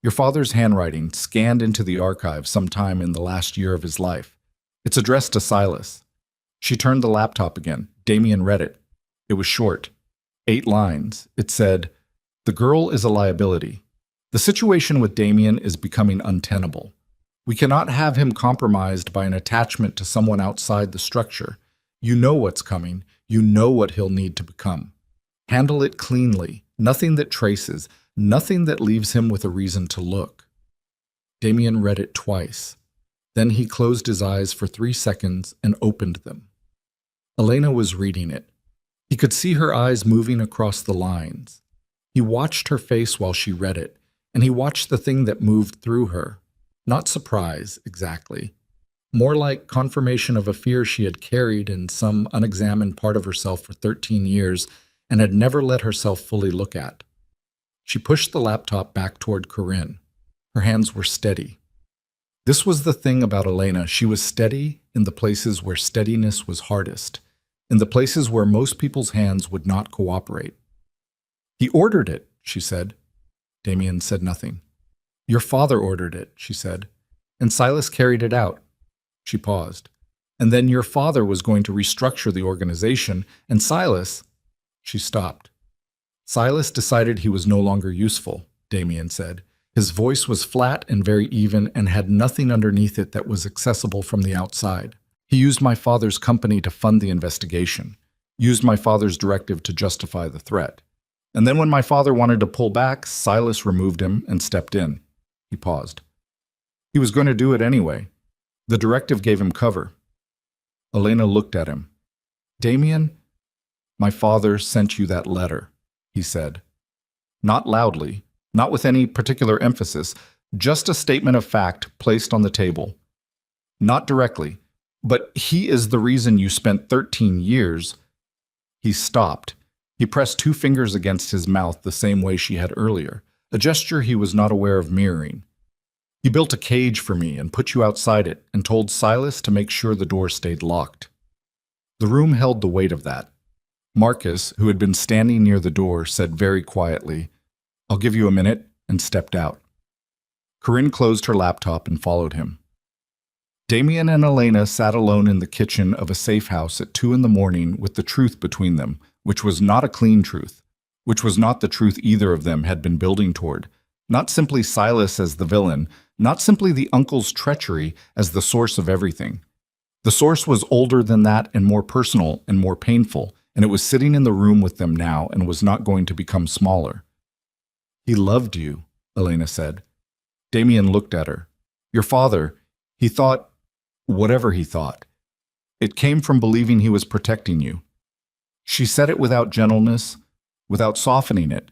Your father's handwriting, scanned into the archive sometime in the last year of his life. It's addressed to Silas. She turned the laptop again. Damien read it. It was short. 8 lines. It said, The girl is a liability. The situation with Damien is becoming untenable. We cannot have him compromised by an attachment to someone outside the structure. You know what's coming. You know what he'll need to become. Handle it cleanly. Nothing that traces. Nothing that leaves him with a reason to look. Damien read it twice. Then he closed his eyes for 3 seconds and opened them. Elena was reading it. He could see her eyes moving across the lines. He watched her face while she read it, and he watched the thing that moved through her. Not surprise, exactly. More like confirmation of a fear she had carried in some unexamined part of herself for 13 years and had never let herself fully look at. She pushed the laptop back toward Corinne. Her hands were steady. This was the thing about Elena. She was steady in the places where steadiness was hardest, in the places where most people's hands would not cooperate. He ordered it, she said. Damien said nothing. Your father ordered it, she said, and Silas carried it out. She paused. And then your father was going to restructure the organization, and Silas... She stopped. Silas decided he was no longer useful, Damien said. His voice was flat and very even and had nothing underneath it that was accessible from the outside. He used my father's company to fund the investigation, used my father's directive to justify the threat. And then when my father wanted to pull back, Silas removed him and stepped in. He paused. He was going to do it anyway. The directive gave him cover. Elena looked at him. Damien, my father sent you that letter, he said. Not loudly, not with any particular emphasis, just a statement of fact placed on the table. Not directly, but he is the reason you spent 13 years. He stopped. He pressed 2 fingers against his mouth the same way she had earlier. a gesture he was not aware of mirroring. He built a cage for me and put you outside it and told Silas to make sure the door stayed locked. The room held the weight of that. Marcus, who had been standing near the door, said very quietly, "I'll give you a minute," and stepped out. Corinne closed her laptop and followed him. Damien and Elena sat alone in the kitchen of a safe house at 2 a.m. with the truth between them, which was not a clean truth, which was not the truth either of them had been building toward, not simply Silas as the villain, not simply the uncle's treachery as the source of everything. The source was older than that and more personal and more painful, and it was sitting in the room with them now and was not going to become smaller. "He loved you," Elena said. Damien looked at her. "Your father, he thought, whatever he thought. It came from believing he was protecting you." She said it without gentleness, without softening it,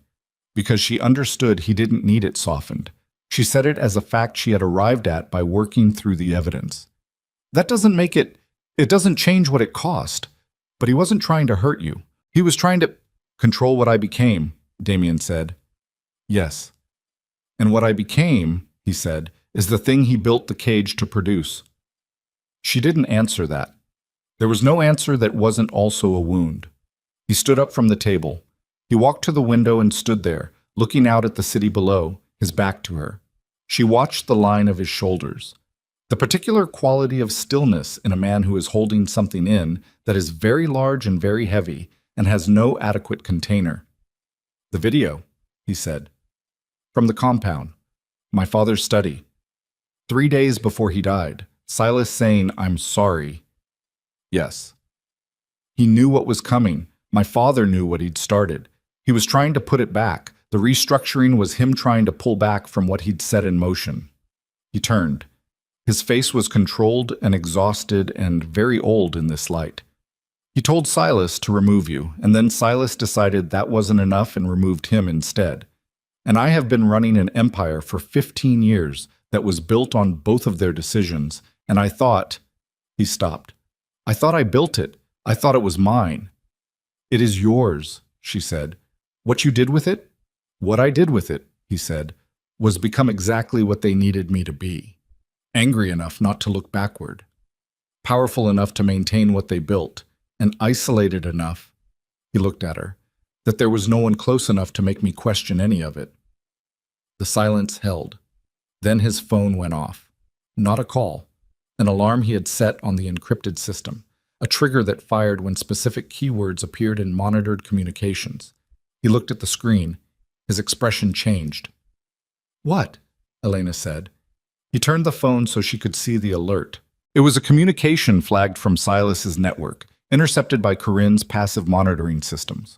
because she understood he didn't need it softened. She said it as a fact she had arrived at by working through the evidence. That doesn't make it doesn't change what it cost. But he wasn't trying to hurt you. He was trying to control what I became, Damien said. "Yes. And what I became," he said, "is the thing he built the cage to produce." She didn't answer that. There was no answer that wasn't also a wound. He stood up from the table. He walked to the window and stood there, looking out at the city below, his back to her. She watched the line of his shoulders. The particular quality of stillness in a man who is holding something in that is very large and very heavy and has no adequate container. "The video," he said. "From the compound. My father's study. 3 days before he died. Silas saying, 'I'm sorry.'" Yes. He knew what was coming. My father knew what he'd started. He was trying to put it back. The restructuring was him trying to pull back from what he'd set in motion. He turned. His face was controlled and exhausted and very old in this light. "He told Silas to remove you, and then Silas decided that wasn't enough and removed him instead. And I have been running an empire for 15 years that was built on both of their decisions, and I thought—" He stopped. "I thought I built it. I thought it was mine." "It is yours," she said. "What you did with it?" "What I did with it," he said, "was become exactly what they needed me to be. Angry enough not to look backward. Powerful enough to maintain what they built, and isolated enough," he looked at her, "that there was no one close enough to make me question any of it." The silence held. Then his phone went off. Not a call. An alarm he had set on the encrypted system. A trigger that fired when specific keywords appeared in monitored communications. He looked at the screen. His expression changed. "What?" Elena said. He turned the phone so she could see the alert. It was a communication flagged from Silas's network, intercepted by Corinne's passive monitoring systems.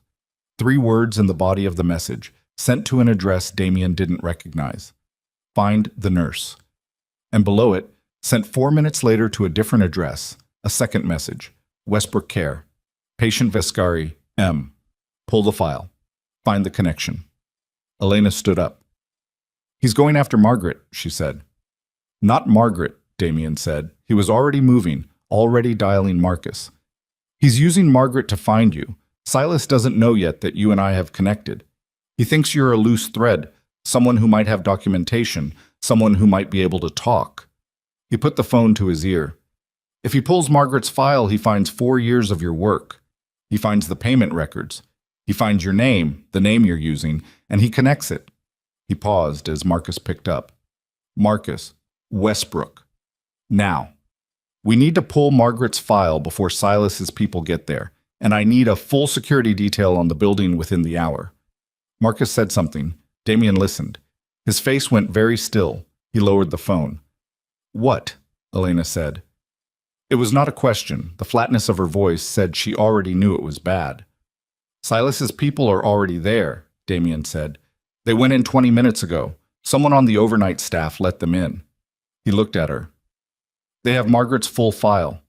3 words in the body of the message, sent to an address Damien didn't recognize. "Find the nurse." And below it, sent 4 minutes later to a different address, a second message. "Westbrook Care. Patient Vescari, M. Pull the file. Find the connection." Elena stood up. "He's going after Margaret," she said. "Not Margaret," Damien said. He was already moving, already dialing Marcus. "He's using Margaret to find you. Silas doesn't know yet that you and I have connected. He thinks you're a loose thread, someone who might have documentation, someone who might be able to talk." He put the phone to his ear. "If he pulls Margaret's file, he finds 4 years of your work. He finds the payment records. He finds your name, the name you're using, and he connects it." He paused as Marcus picked up. "Marcus. Westbrook. Now. We need to pull Margaret's file before Silas's people get there, and I need a full security detail on the building within the hour." Marcus said something. Damien listened. His face went very still. He lowered the phone. "What?" Elena said. It was not a question. The flatness of her voice said she already knew it was bad. "Silas's people are already there," Damien said. "They went in 20 minutes ago. Someone on the overnight staff let them in." He looked at her. "They have Margaret's full file,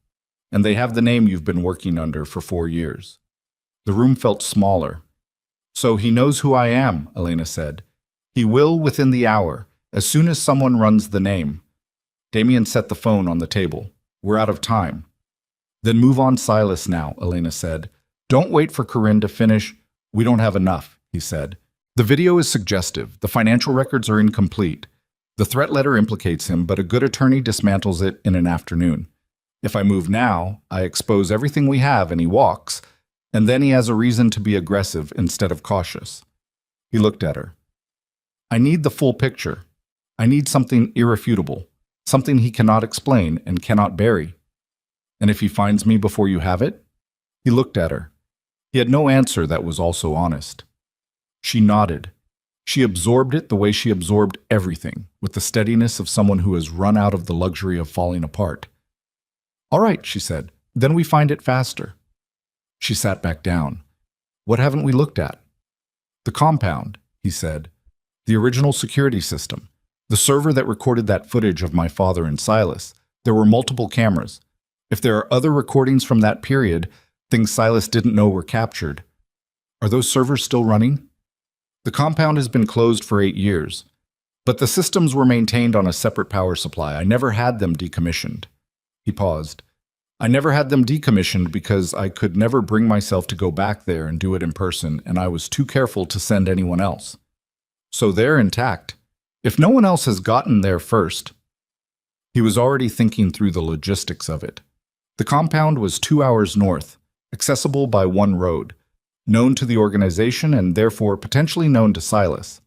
and they have the name you've been working under for 4 years." The room felt smaller. "So he knows who I am," Elena said. "He will within the hour, as soon as someone runs the name." Damien set the phone on the table. "We're out of time." "Then move on Silas now," Elena said. "Don't wait for Corinne to finish. We don't have enough," he said. The video is suggestive. The financial records are incomplete. The threat letter implicates him, but a good attorney dismantles it in an afternoon. If I move now, I expose everything we have and he walks, and then he has a reason to be aggressive instead of cautious. He looked at her. I need the full picture. I need something irrefutable, something he cannot explain and cannot bury. And if he finds me before you have it? He looked at her. He had no answer that was also honest. She nodded. She absorbed it the way she absorbed everything, with the steadiness of someone who has run out of the luxury of falling apart. All right, she said, then we find it faster. She sat back down. What haven't we looked at? The compound, he said. The original security system. The server that recorded that footage of my father and Silas. There were multiple cameras. If there are other recordings from that period, things Silas didn't know were captured. Are those servers still running? The compound has been closed for 8 years, but the systems were maintained on a separate power supply. I never had them decommissioned. He paused. I never had them decommissioned because I could never bring myself to go back there and do it in person, and I was too careful to send anyone else. So they're intact. If no one else has gotten there first. He was already thinking through the logistics of it. The compound was 2 hours north, accessible by one road, known to the organization and therefore potentially known to Silas.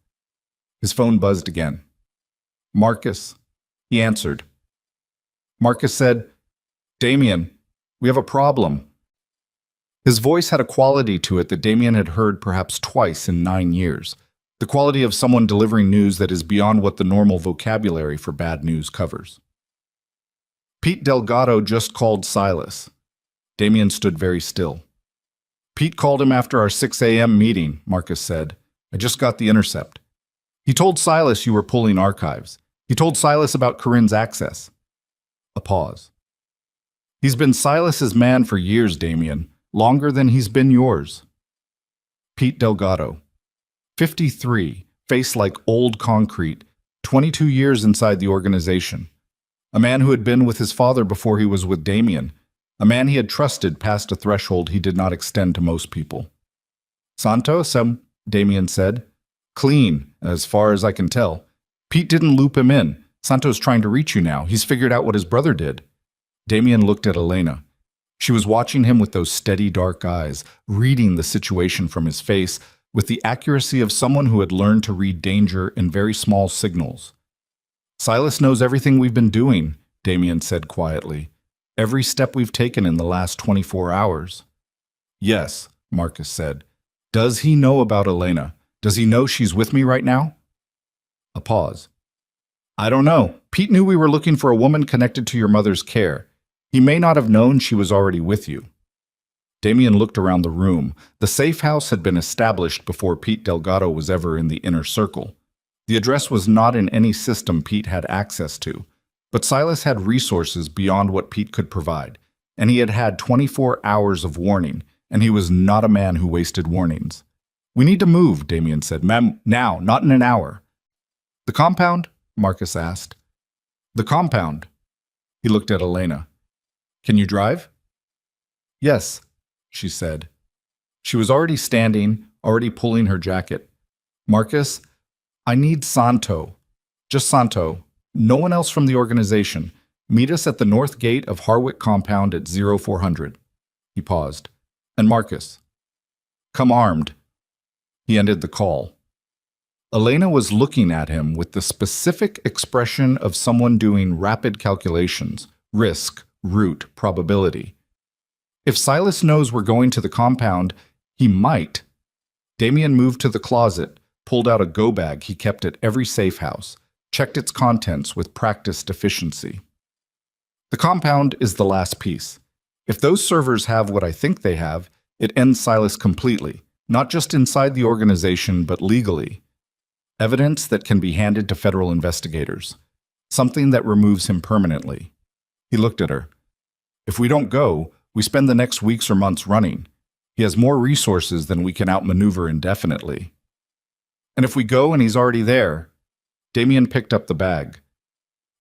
His phone buzzed again. Marcus. He answered. Marcus said, Damien, we have a problem. His voice had a quality to it that Damien had heard perhaps twice in 9 years, the quality of someone delivering news that is beyond what the normal vocabulary for bad news covers. Pete Delgado just called Silas. Damien stood very still. Pete called him after our 6 a.m. meeting, Marcus said. I just got the intercept. He told Silas you were pulling archives. He told Silas about Corinne's access. A pause. He's been Silas's man for years, Damien, longer than he's been yours. Pete Delgado. 53, face like old concrete, 22 years inside the organization. A man who had been with his father before he was with Damien. A man he had trusted past a threshold he did not extend to most people. Santos, Damien said. Clean, as far as I can tell. Pete didn't loop him in. Santos trying to reach you now. He's figured out what his brother did. Damien looked at Elena. She was watching him with those steady dark eyes, reading the situation from his face with the accuracy of someone who had learned to read danger in very small signals. Silas knows everything we've been doing, Damien said quietly. Every step we've taken in the last 24 hours. Yes, Marcus said. Does he know about Elena? Does he know she's with me right now? A pause. I don't know. Pete knew we were looking for a woman connected to your mother's care. He may not have known she was already with you. Damien looked around the room. The safe house had been established before Pete Delgado was ever in the inner circle. The address was not in any system Pete had access to. But Silas had resources beyond what Pete could provide, and he had had 24 hours of warning, and he was not a man who wasted warnings. We need to move, Damien said. Now, not in an hour. The compound? Marcus asked. The compound. He looked at Elena. Can you drive? Yes, she said. She was already standing, already pulling her jacket. Marcus, I need Santo. Just Santo. No one else from the organization. Meet us at the north gate of Harwick compound at 0400. He paused. And Marcus. Come armed. He ended the call. Elena was looking at him with the specific expression of someone doing rapid calculations, risk, route, probability. If Silas knows we're going to the compound, he might. Damien moved to the closet, pulled out a go bag he kept at every safe house, checked its contents with practiced efficiency. The compound is the last piece. If those servers have what I think they have, it ends Silas completely, not just inside the organization, but legally. Evidence that can be handed to federal investigators. Something that removes him permanently. He looked at her. If we don't go, we spend the next weeks or months running. He has more resources than we can outmaneuver indefinitely. And if we go and he's already there, Damien picked up the bag.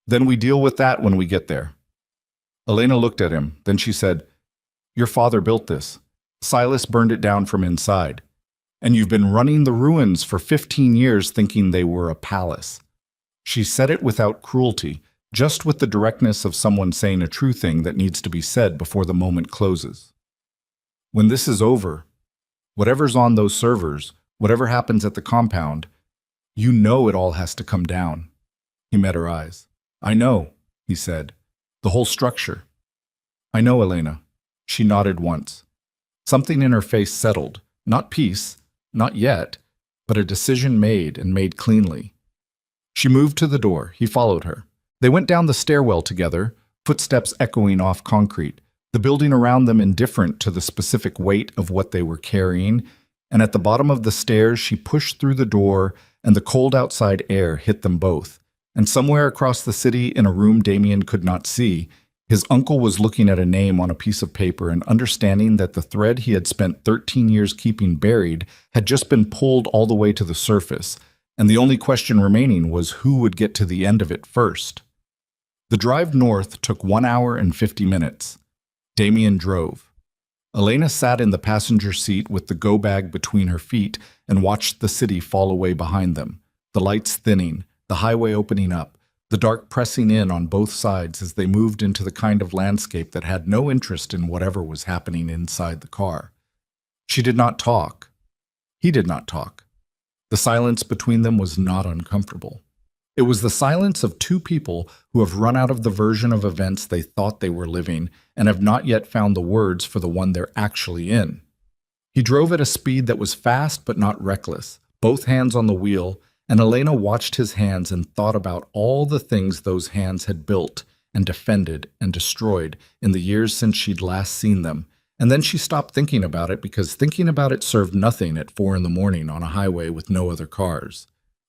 Then we deal with that when we get there. Elena looked at him. Then she said, Your father built this. Silas burned it down from inside. And you've been running the ruins for 15 years thinking they were a palace. She said it without cruelty, just with the directness of someone saying a true thing that needs to be said before the moment closes. When this is over, whatever's on those servers, whatever happens at the compound, you know it all has to come down. He met her eyes. I know, he said. The whole structure. I know, Elena. She nodded once. Something in her face settled. Not peace, not yet, but a decision made and made cleanly. She moved to the door. He followed her. They went down the stairwell together, footsteps echoing off concrete, the building around them indifferent to the specific weight of what they were carrying, and at the bottom of the stairs she pushed through the door and the cold outside air hit them both. And somewhere across the city, in a room Damien could not see, his uncle was looking at a name on a piece of paper and understanding that the thread he had spent 13 years keeping buried had just been pulled all the way to the surface, and the only question remaining was who would get to the end of it first. The drive north took 1 hour and 50 minutes. Damien drove. Elena sat in the passenger seat with the go bag between her feet and watched the city fall away behind them, the lights thinning, the highway opening up, the dark pressing in on both sides as they moved into the kind of landscape that had no interest in whatever was happening inside the car. She did not talk. He did not talk. The silence between them was not uncomfortable. It was the silence of two people who have run out of the version of events they thought they were living and have not yet found the words for the one they're actually in. He drove at a speed that was fast but not reckless, both hands on the wheel, and Elena watched his hands and thought about all the things those hands had built and defended and destroyed in the years since she'd last seen them, and then she stopped thinking about it because thinking about it served nothing at 4 a.m. on a highway with no other cars.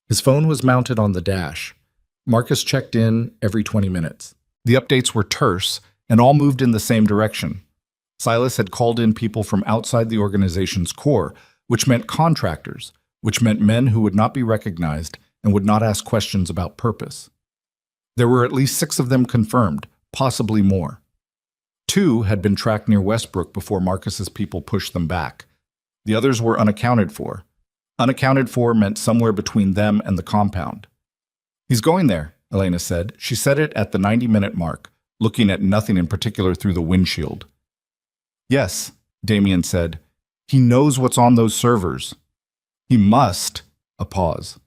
His phone was mounted on the dash. Marcus checked in every 20 minutes. The updates were terse and all moved in the same direction. Silas had called in people from outside the organization's core, which meant contractors, which meant men who would not be recognized and would not ask questions about purpose. There were at least 6 of them confirmed, possibly more. 2 had been tracked near Westbrook before Marcus's people pushed them back. The others were unaccounted for. Unaccounted for meant somewhere between them and the compound. He's going there, Elena said. She said it at the 90-minute mark, looking at nothing in particular through the windshield. Yes, Damien said. He knows what's on those servers. He must. A pause.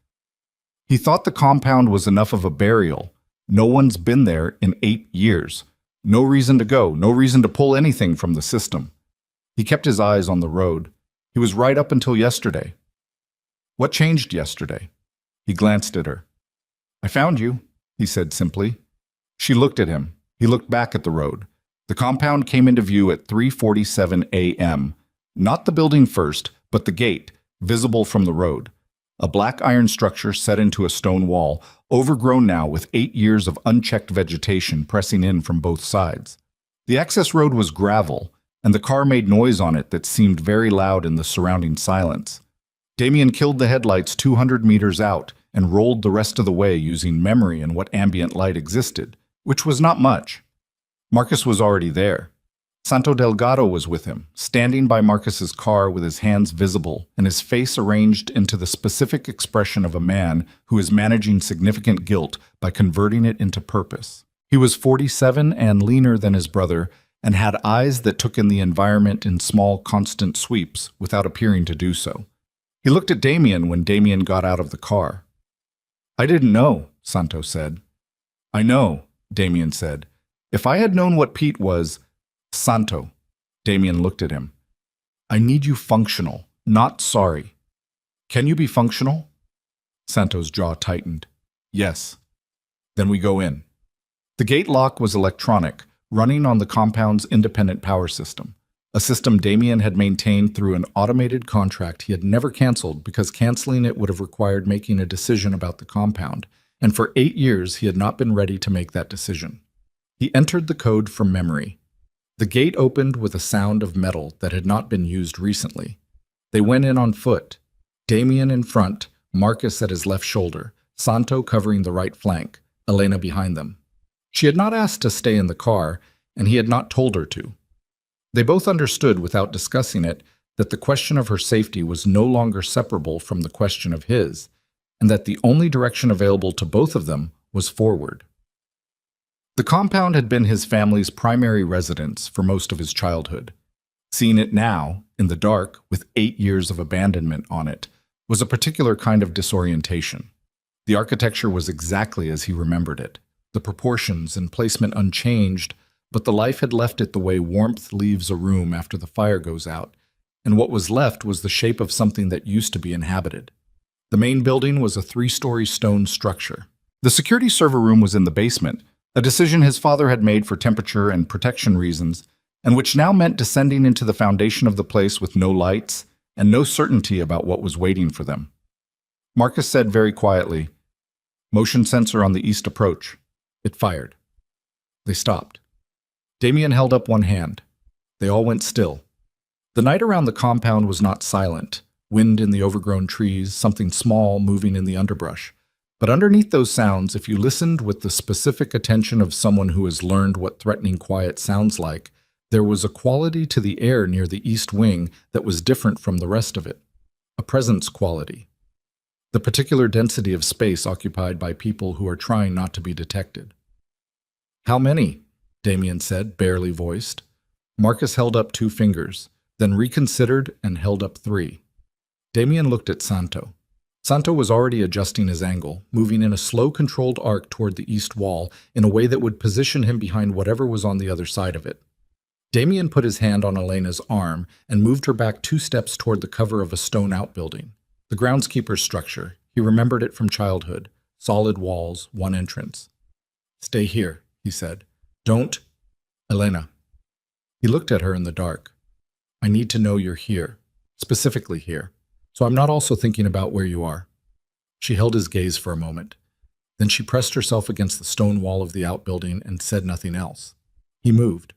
He thought the compound was enough of a burial. No one's been there in 8 years. No reason to go, no reason to pull anything from the system. He kept his eyes on the road. He was right up until yesterday. What changed yesterday? He glanced at her. I found you, he said simply. She looked at him. He looked back at the road. The compound came into view at 3:47 a.m. Not the building first, but the gate, visible from the road. A black iron structure set into a stone wall, overgrown now with 8 years of unchecked vegetation pressing in from both sides. The access road was gravel, and the car made noise on it that seemed very loud in the surrounding silence. Damien killed the headlights 200 meters out and rolled the rest of the way using memory and what ambient light existed, which was not much. Marcus was already there. Santo Delgado was with him, standing by Marcus's car with his hands visible and his face arranged into the specific expression of a man who is managing significant guilt by converting it into purpose. He was 47 and leaner than his brother and had eyes that took in the environment in small, constant sweeps without appearing to do so. He looked at Damien when Damien got out of the car. I didn't know, Santo said. I know, Damien said. If I had known what Pete was, Santo, Damien looked at him. I need you functional, not sorry. Can you be functional? Santo's jaw tightened. Yes. Then we go in. The gate lock was electronic, running on the compound's independent power system. A system Damien had maintained through an automated contract he had never canceled because canceling it would have required making a decision about the compound, and for 8 years he had not been ready to make that decision. He entered the code from memory. The gate opened with a sound of metal that had not been used recently. They went in on foot, Damien in front, Marcus at his left shoulder, Santo covering the right flank, Elena behind them. She had not asked to stay in the car, and he had not told her to. They both understood without discussing it that the question of her safety was no longer separable from the question of his, and that the only direction available to both of them was forward. The compound had been his family's primary residence for most of his childhood. Seeing it now, in the dark, with 8 years of abandonment on it, was a particular kind of disorientation. The architecture was exactly as he remembered it, the proportions and placement unchanged, but the life had left it the way warmth leaves a room after the fire goes out, and what was left was the shape of something that used to be inhabited. The main building was a 3-story stone structure. The security server room was in the basement, a decision his father had made for temperature and protection reasons, and which now meant descending into the foundation of the place with no lights and no certainty about what was waiting for them. Marcus said very quietly, "Motion sensor on the east approach." It fired. They stopped. Damien held up one hand. They all went still. The night around the compound was not silent. Wind in the overgrown trees, something small moving in the underbrush. But underneath those sounds, if you listened with the specific attention of someone who has learned what threatening quiet sounds like, there was a quality to the air near the east wing that was different from the rest of it. A presence quality. The particular density of space occupied by people who are trying not to be detected. "How many?" Damien said, barely voiced. Marcus held up 2 fingers, then reconsidered and held up 3. Damien looked at Santo. Santo was already adjusting his angle, moving in a slow, controlled arc toward the east wall in a way that would position him behind whatever was on the other side of it. Damien put his hand on Elena's arm and moved her back 2 steps toward the cover of a stone outbuilding. The groundskeeper's structure. He remembered it from childhood. Solid walls, 1 entrance. "Stay here," he said. "Don't—" "Elena." He looked at her in the dark. "I need to know you're here, specifically here, so I'm not also thinking about where you are." She held his gaze for a moment. Then she pressed herself against the stone wall of the outbuilding and said nothing else. He moved.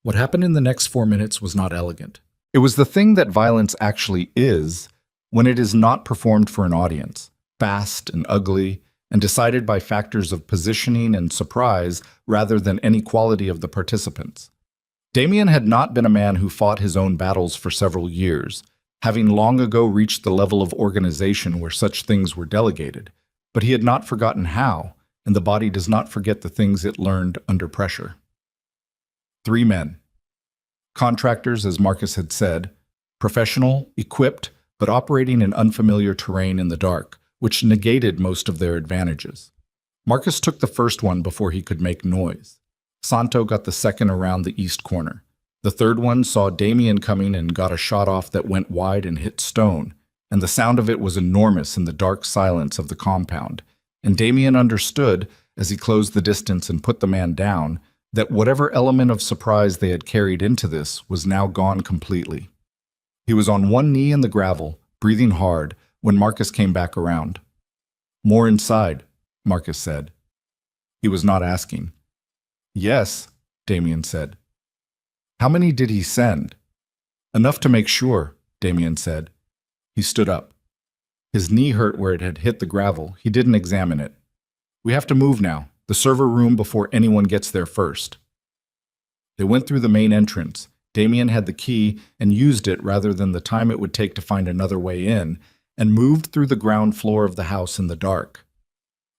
What happened in the next 4 minutes was not elegant. It was the thing that violence actually is when it is not performed for an audience, fast and ugly, and decided by factors of positioning and surprise rather than any quality of the participants. Damien had not been a man who fought his own battles for several years, having long ago reached the level of organization where such things were delegated, but he had not forgotten how, and the body does not forget the things it learned under pressure. 3 men. Contractors, as Marcus had said, professional, equipped, but operating in unfamiliar terrain in the dark, which negated most of their advantages. Marcus took the first one before he could make noise. Santo got the second around the east corner. The third one saw Damien coming and got a shot off that went wide and hit stone, and the sound of it was enormous in the dark silence of the compound, and Damien understood, as he closed the distance and put the man down, that whatever element of surprise they had carried into this was now gone completely. He was on one knee in the gravel, breathing hard, when Marcus came back around. "More inside," Marcus said. He was not asking. "Yes," Damien said. "How many did he send?" "Enough to make sure," Damien said. He stood up. His knee hurt where it had hit the gravel. He didn't examine it. "We have to move now. The server room before anyone gets there first." They went through the main entrance. Damien had the key and used it rather than the time it would take to find another way in, and moved through the ground floor of the house in the dark.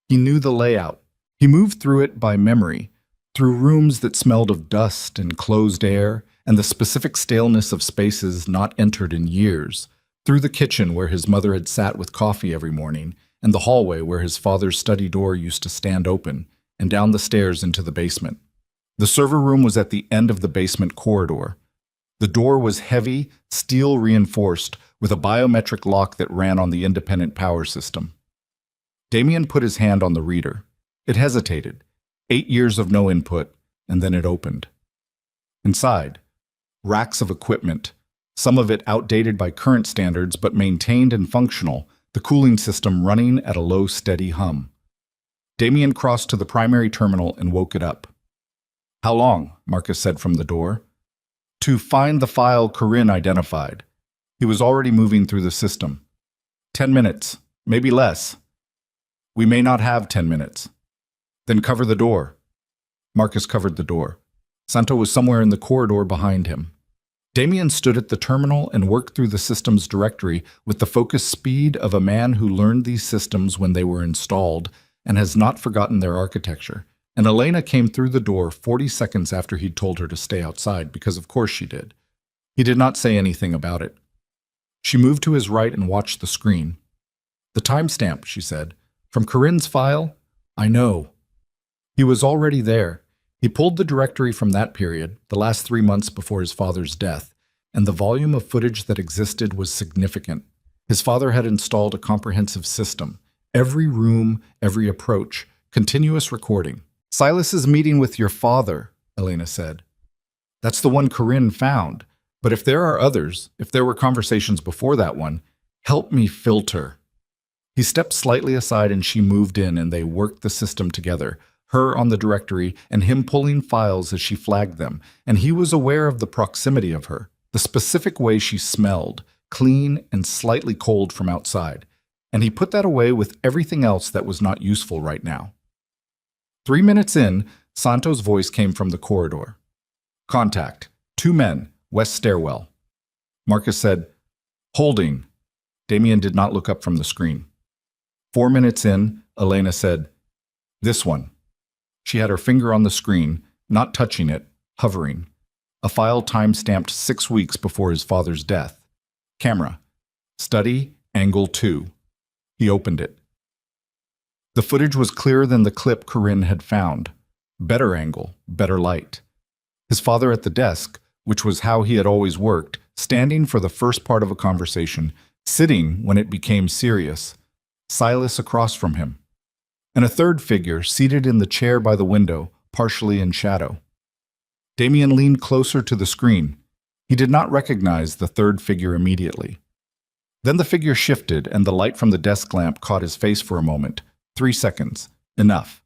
He knew the layout. He moved through it by memory, through rooms that smelled of dust and closed air, and the specific staleness of spaces not entered in years, through the kitchen where his mother had sat with coffee every morning, and the hallway where his father's study door used to stand open, and down the stairs into the basement. The server room was at the end of the basement corridor. The door was heavy, steel-reinforced, with a biometric lock that ran on the independent power system. Damien put his hand on the reader. It hesitated. 8 years of no input, and then it opened. Inside, racks of equipment, some of it outdated by current standards but maintained and functional, the cooling system running at a low, steady hum. Damien crossed to the primary terminal and woke it up. "How long?" Marcus said from the door. "To find the file Corinne identified." He was already moving through the system. 10 minutes, maybe less." "We may not have 10 minutes." "Then cover the door." Marcus covered the door. Santo was somewhere in the corridor behind him. Damien stood at the terminal and worked through the system's directory with the focused speed of a man who learned these systems when they were installed and has not forgotten their architecture. And Elena came through the door 40 seconds after he'd told her to stay outside, because of course she did. He did not say anything about it. She moved to his right and watched the screen. "The timestamp," she said. "From Corinne's file? I know." He was already there. He pulled the directory from that period, the last 3 months before his father's death, and the volume of footage that existed was significant. His father had installed a comprehensive system. Every room, every approach, continuous recording. "Silas's meeting with your father," Elena said. "That's the one Corinne found. But if there are others, if there were conversations before that one, help me filter." He stepped slightly aside and she moved in, and they worked the system together, her on the directory and him pulling files as she flagged them. And he was aware of the proximity of her, the specific way she smelled, clean and slightly cold from outside. And he put that away with everything else that was not useful right now. 3 minutes in, Santo's voice came from the corridor. "Contact. 2 men, west stairwell." Marcus said, "Holding." Damien did not look up from the screen. 4 minutes in, Elena said, "This one." She had her finger on the screen, not touching it, hovering. A file time-stamped 6 weeks before his father's death. Camera. Study, angle 2. He opened it. The footage was clearer than the clip Corinne had found. Better angle, better light. His father at the desk, which was how he had always worked, standing for the first part of a conversation, sitting when it became serious. Silas across from him. And a third figure seated in the chair by the window, partially in shadow. Damien leaned closer to the screen. He did not recognize the third figure immediately. Then the figure shifted, and the light from the desk lamp caught his face for a moment. 3 seconds. Enough.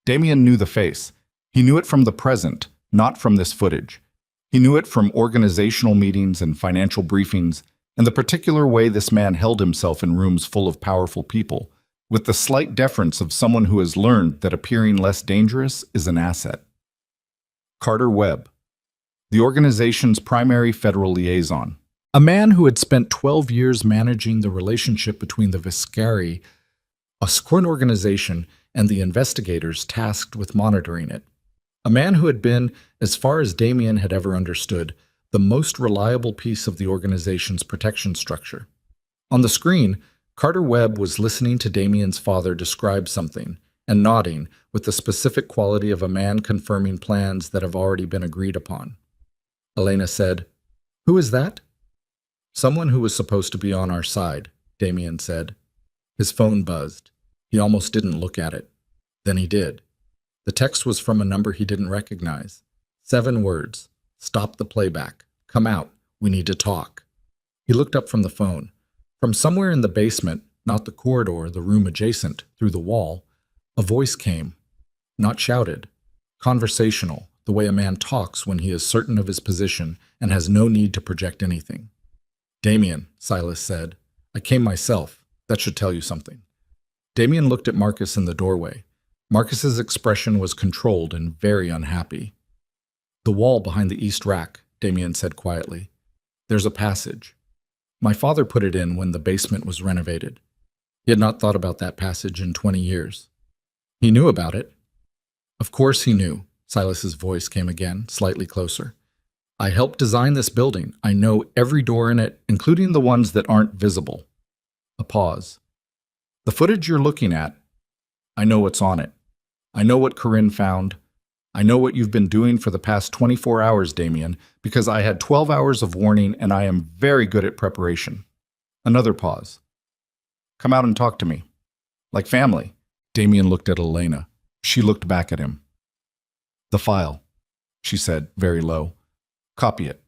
Damien knew the face. He knew it from the present, not from this footage. He knew it from organizational meetings and financial briefings, and the particular way this man held himself in rooms full of powerful people, with the slight deference of someone who has learned that appearing less dangerous is an asset. Carter Webb, the organization's primary federal liaison. A man who had spent 12 years managing the relationship between the Viscari, a sworn organization, and the investigators tasked with monitoring it. A man who had been, as far as Damien had ever understood, the most reliable piece of the organization's protection structure. On the screen, Carter Webb was listening to Damien's father describe something and nodding with the specific quality of a man confirming plans that have already been agreed upon. Elena said, "Who is that?" "Someone who was supposed to be on our side," Damien said. His phone buzzed. He almost didn't look at it. Then he did. The text was from a number he didn't recognize. 7 words. "Stop the playback. Come out. We need to talk." He looked up from the phone. From somewhere in the basement, not the corridor, the room adjacent, through the wall, a voice came. Not shouted. Conversational, the way a man talks when he is certain of his position and has no need to project anything. "Damien," Silas said. "I came myself. That should tell you something." Damien looked at Marcus in the doorway. Marcus's expression was controlled and very unhappy. "The wall behind the east rack," Damien said quietly. "There's a passage. My father put it in when the basement was renovated. He had not thought about that passage in 20 years. He knew about it." "Of course he knew." Silas's voice came again, slightly closer. "I helped design this building. I know every door in it, including the ones that aren't visible." A pause. "The footage you're looking at, I know what's on it. I know what Corinne found. I know what you've been doing for the past 24 hours, Damien, because I had 12 hours of warning and I am very good at preparation." Another pause. "Come out and talk to me. Like family." Damien looked at Elena. She looked back at him. "The file," she said, very low. "Copy it.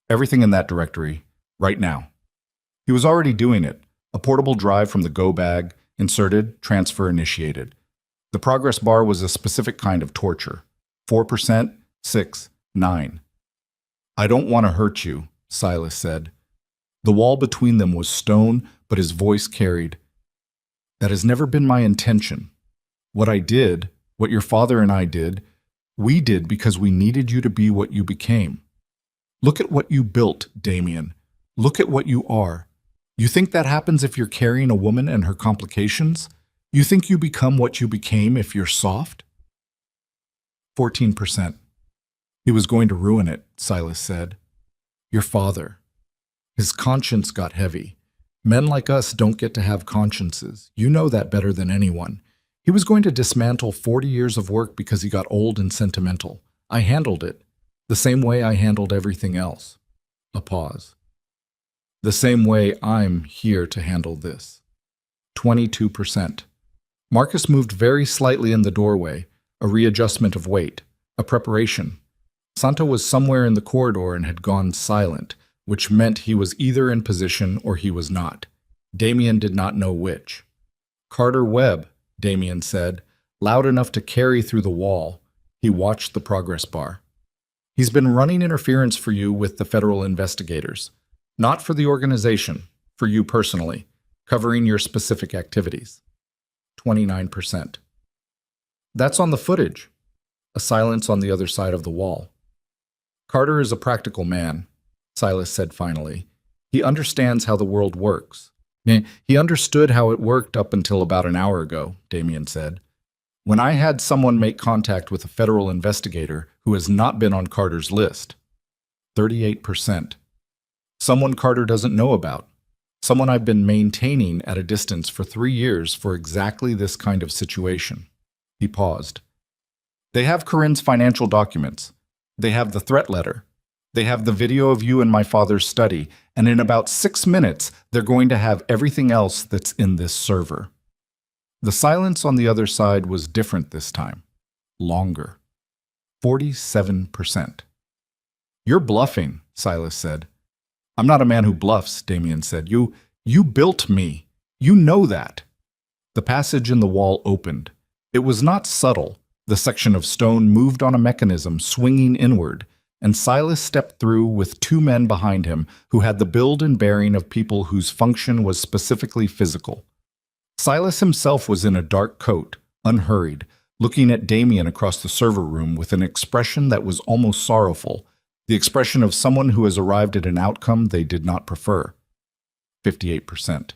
Everything in that directory, right now." He was already doing it. A portable drive from the go bag, inserted, transfer initiated. The progress bar was a specific kind of torture. 4%, 6, 9. "I don't want to hurt you," Silas said. The wall between them was stone, but his voice carried. "That has never been my intention. What I did, what your father and I did, we did because we needed you to be what you became. Look at what you built, Damien. Look at what you are. You think that happens if you're carrying a woman and her complications? You think you become what you became if you're soft? 14%. He was going to ruin it, Silas said. Your father. His conscience got heavy. Men like us don't get to have consciences. You know that better than anyone. He was going to dismantle 40 years of work because he got old and sentimental. I handled it. The same way I handled everything else. A pause. The same way I'm here to handle this. 22%. Marcus moved very slightly in the doorway, a readjustment of weight, a preparation. Santo was somewhere in the corridor and had gone silent, which meant he was either in position or he was not. Damien did not know which. Carter Webb, Damien said, loud enough to carry through the wall. He watched the progress bar. He's been running interference for you with the federal investigators. Not for the organization, for you personally, covering your specific activities. 29%. That's on the footage. A silence on the other side of the wall. Carter is a practical man, Silas said finally. He understands how the world works. He understood how it worked up until about an hour ago, Damien said. When I had someone make contact with a federal investigator who has not been on Carter's list. 38%. Someone Carter doesn't know about. Someone I've been maintaining at a distance for 3 years for exactly this kind of situation. He paused. They have Corinne's financial documents. They have the threat letter. They have the video of you in my father's study, and in about 6 minutes, they're going to have everything else that's in this server. The silence on the other side was different this time. Longer. 47%. You're bluffing, Silas said. I'm not a man who bluffs, Damien said. You built me. You know that. The passage in the wall opened. It was not subtle. The section of stone moved on a mechanism, swinging inward, and Silas stepped through with 2 men behind him who had the build and bearing of people whose function was specifically physical. Silas himself was in a dark coat, unhurried, looking at Damien across the server room with an expression that was almost sorrowful, the expression of someone who has arrived at an outcome they did not prefer. 58%.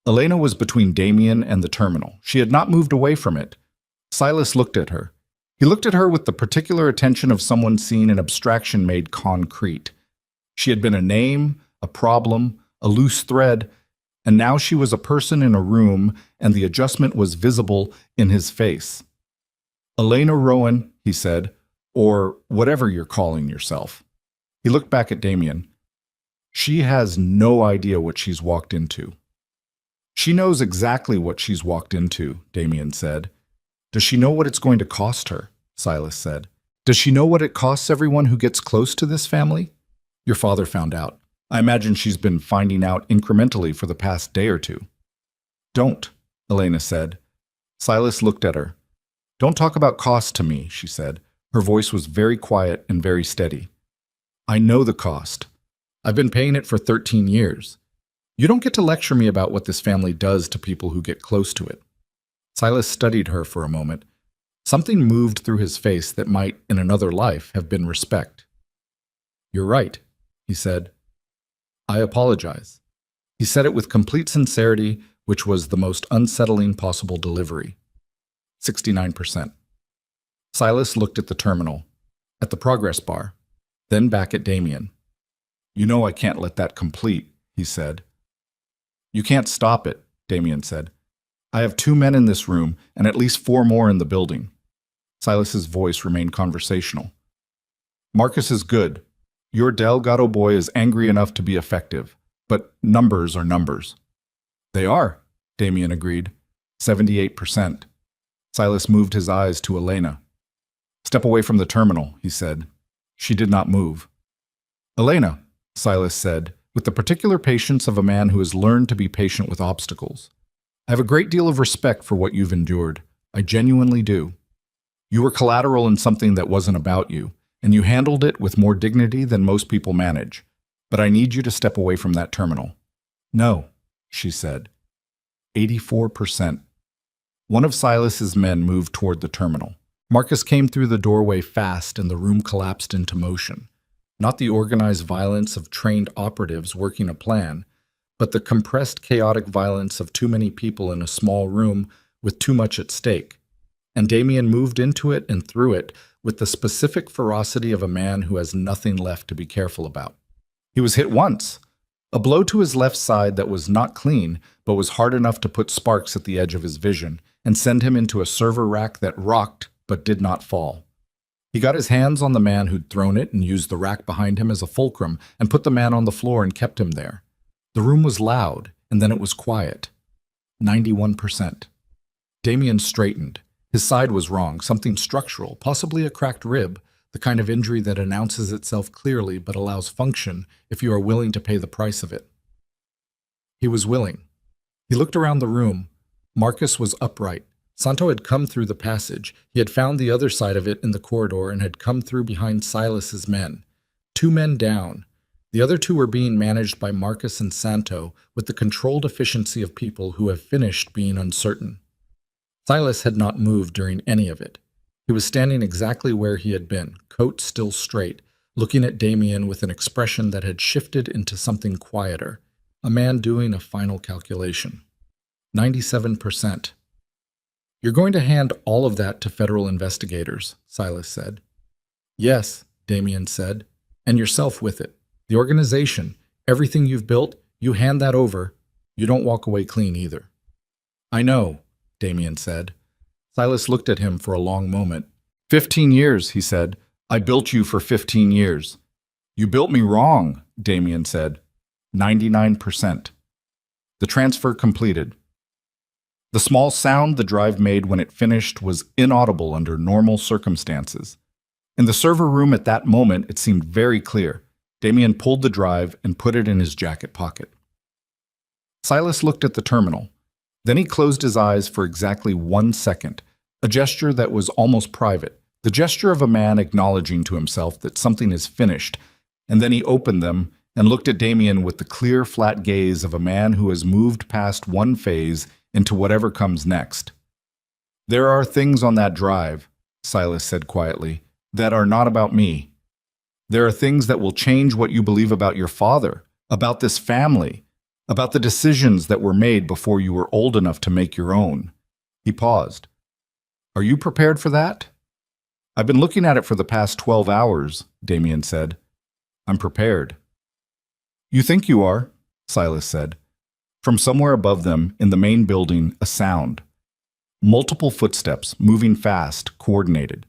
Elena was between Damien and the terminal. She had not moved away from it. Silas looked at her. He looked at her with the particular attention of someone seeing an abstraction made concrete. She had been a name, a problem, a loose thread, and now she was a person in a room, and the adjustment was visible in his face. Elena Rowan, he said, or whatever you're calling yourself. He looked back at Damien. She has no idea what she's walked into. She knows exactly what she's walked into, Damien said. Does she know what it's going to cost her? Silas said. Does she know what it costs everyone who gets close to this family? Your father found out. I imagine she's been finding out incrementally for the past day or two. Don't, Elena said. Silas looked at her. Don't talk about cost to me, she said. Her voice was very quiet and very steady. I know the cost. I've been paying it for 13 years. You don't get to lecture me about what this family does to people who get close to it. Silas studied her for a moment. Something moved through his face that might, in another life, have been respect. You're right, he said. I apologize. He said it with complete sincerity, which was the most unsettling possible delivery. 69%. Silas looked at the terminal, at the progress bar, then back at Damien. You know I can't let that complete, he said. You can't stop it, Damien said. I have 2 men in this room and at least 4 more in the building. Silas's voice remained conversational. Marcus is good. Your Delgado boy is angry enough to be effective, but numbers are numbers. They are, Damien agreed. 78%. Silas moved his eyes to Elena. Step away from the terminal, he said. She did not move. Elena, Silas said, with the particular patience of a man who has learned to be patient with obstacles. I have a great deal of respect for what you've endured. I genuinely do. You were collateral in something that wasn't about you, and you handled it with more dignity than most people manage. But I need you to step away from that terminal. No, she said. 84%. One of Silas's men moved toward the terminal. Marcus came through the doorway fast, and the room collapsed into motion. Not the organized violence of trained operatives working a plan, but the compressed, chaotic violence of too many people in a small room with too much at stake. And Damien moved into it and through it with the specific ferocity of a man who has nothing left to be careful about. He was hit once. A blow to his left side that was not clean, but was hard enough to put sparks at the edge of his vision and send him into a server rack that rocked but did not fall. He got his hands on the man who'd thrown it and used the rack behind him as a fulcrum and put the man on the floor and kept him there. The room was loud, and then it was quiet. 91%. Damien straightened. His side was wrong, something structural, possibly a cracked rib, the kind of injury that announces itself clearly but allows function if you are willing to pay the price of it. He was willing. He looked around the room. Marcus was upright. Santo had come through the passage. He had found the other side of it in the corridor and had come through behind Silas's men. 2 men down. The other 2 were being managed by Marcus and Santo with the controlled efficiency of people who have finished being uncertain. Silas had not moved during any of it. He was standing exactly where he had been, coat still straight, looking at Damien with an expression that had shifted into something quieter, a man doing a final calculation. 97%. "You're going to hand all of that to federal investigators," Silas said. "Yes," Damien said, "and yourself with it. The organization, everything you've built, you hand that over. You don't walk away clean either." "I know," Damien said. Silas looked at him for a long moment. 15 years, he said. "I built you for 15 years. "You built me wrong," Damien said. 99%. The transfer completed. The small sound the drive made when it finished was inaudible under normal circumstances. In the server room at that moment, it seemed very clear. Damien pulled the drive and put it in his jacket pocket. Silas looked at the terminal. Then he closed his eyes for exactly 1 second, a gesture that was almost private, the gesture of a man acknowledging to himself that something is finished, and then he opened them and looked at Damien with the clear, flat gaze of a man who has moved past one phase into whatever comes next. "There are things on that drive," Silas said quietly, "that are not about me. There are things that will change what you believe about your father, about this family, about the decisions that were made before you were old enough to make your own." He paused. "Are you prepared for that?" "I've been looking at it for the past 12 hours, Damien said. "I'm prepared." "You think you are," Silas said. From somewhere above them, in the main building, a sound. Multiple footsteps, moving fast, coordinated.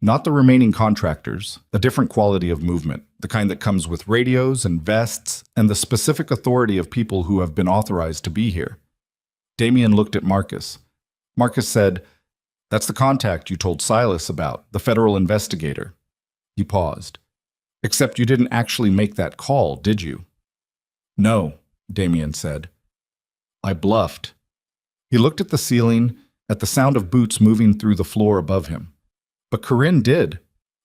Not the remaining contractors, a different quality of movement, the kind that comes with radios and vests and the specific authority of people who have been authorized to be here. Damien looked at Marcus. Marcus said, "That's the contact you told Silas about, the federal investigator." He paused. "Except you didn't actually make that call, did you?" "No," Damien said. "I bluffed." He looked at the ceiling, at the sound of boots moving through the floor above him. "But Corinne did,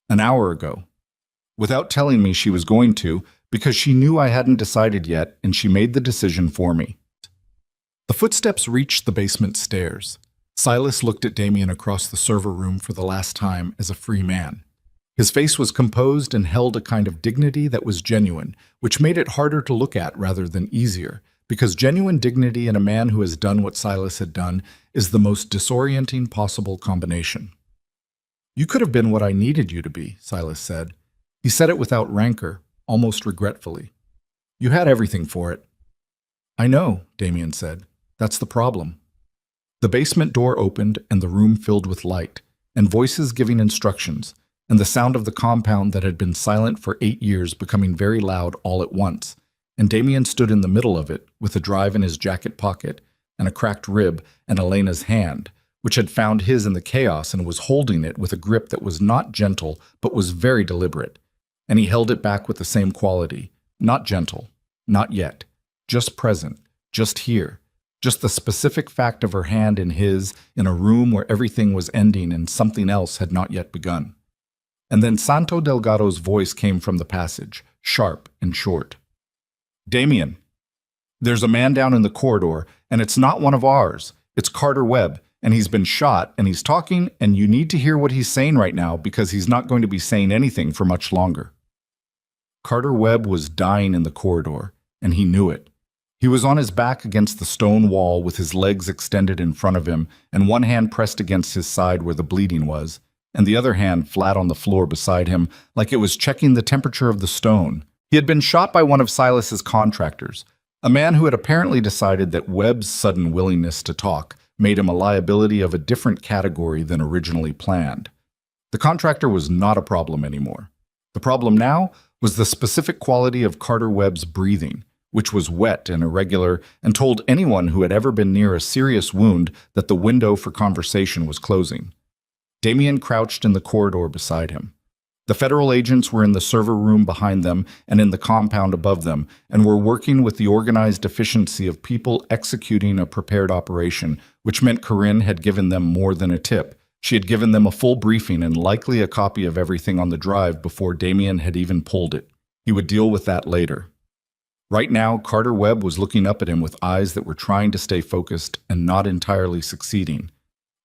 an hour ago. Without telling me she was going to, because she knew I hadn't decided yet, and she made the decision for me." The footsteps reached the basement stairs. Silas looked at Damien across the server room for the last time as a free man. His face was composed and held a kind of dignity that was genuine, which made it harder to look at rather than easier, because genuine dignity in a man who has done what Silas had done is the most disorienting possible combination. "You could have been what I needed you to be," Silas said. He said it without rancor, almost regretfully. "You had everything for it." "I know," Damien said. "That's the problem." The basement door opened and the room filled with light, and voices giving instructions, and the sound of the compound that had been silent for 8 years becoming very loud all at once, and Damien stood in the middle of it with a drive in his jacket pocket and a cracked rib and Elena's hand, which had found his in the chaos and was holding it with a grip that was not gentle but was very deliberate, and he held it back with the same quality, not gentle, not yet, just present, just here, just the specific fact of her hand in his in a room where everything was ending and something else had not yet begun. And then Santo Delgado's voice came from the passage, sharp and short. "Damien, there's a man down in the corridor, and it's not one of ours. It's Carter Webb, and he's been shot, and he's talking, and you need to hear what he's saying right now because he's not going to be saying anything for much longer." Carter Webb was dying in the corridor, and he knew it. He was on his back against the stone wall with his legs extended in front of him and one hand pressed against his side where the bleeding was, and the other hand flat on the floor beside him like it was checking the temperature of the stone. He had been shot by one of Silas's contractors, a man who had apparently decided that Webb's sudden willingness to talk made him a liability of a different category than originally planned. The contractor was not a problem anymore. The problem now was the specific quality of Carter Webb's breathing, which was wet and irregular and told anyone who had ever been near a serious wound that the window for conversation was closing. Damien crouched in the corridor beside him. The federal agents were in the server room behind them and in the compound above them, and were working with the organized efficiency of people executing a prepared operation, which meant Corinne had given them more than a tip. She had given them a full briefing and likely a copy of everything on the drive before Damien had even pulled it. He would deal with that later. Right now, Carter Webb was looking up at him with eyes that were trying to stay focused and not entirely succeeding.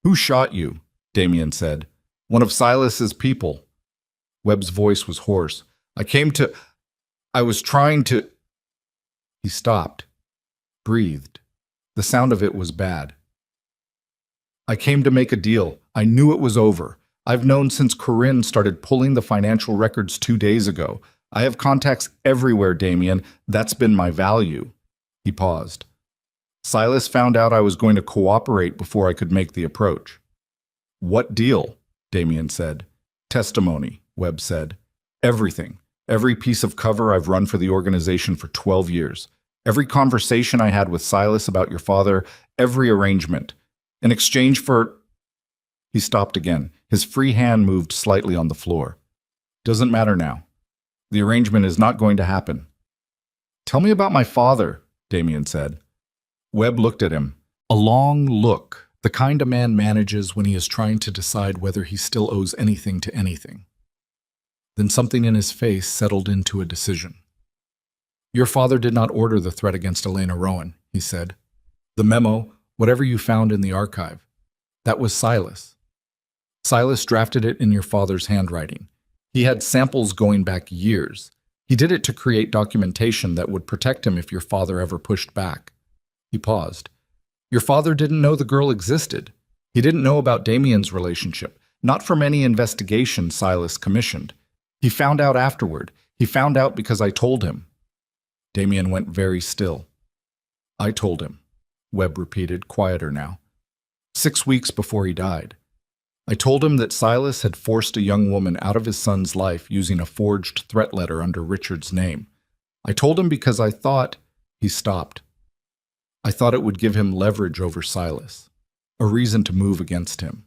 "Who shot you?" Damien said. "One of Silas's people." Webb's voice was hoarse. I was trying to... He stopped, breathed. The sound of it was bad. "I came to make a deal. I knew it was over. I've known since Corinne started pulling the financial records 2 days ago. I have contacts everywhere, Damien. That's been my value." He paused. "Silas found out I was going to cooperate before I could make the approach." "What deal?" Damien said. "Testimony," Webb said. "Everything. Every piece of cover I've run for the organization for 12 years. Every conversation I had with Silas about your father, every arrangement. In exchange for..." He stopped again. His free hand moved slightly on the floor. "Doesn't matter now. The arrangement is not going to happen." "Tell me about my father," Damien said. Webb looked at him. A long look, the kind a man manages when he is trying to decide whether he still owes anything to anything. Then something in his face settled into a decision. "Your father did not order the threat against Elena Rowan," he said. "The memo, whatever you found in the archive, that was Silas. Silas drafted it in your father's handwriting. He had samples going back years. He did it to create documentation that would protect him if your father ever pushed back." He paused. "Your father didn't know the girl existed. He didn't know about Damien's relationship, not from any investigation Silas commissioned. He found out afterward. He found out because I told him." Damien went very still. "I told him," Webb repeated, quieter now. 6 weeks before he died. "I told him that Silas had forced a young woman out of his son's life using a forged threat letter under Richard's name. I told him because I thought..." He stopped. "I thought it would give him leverage over Silas, a reason to move against him.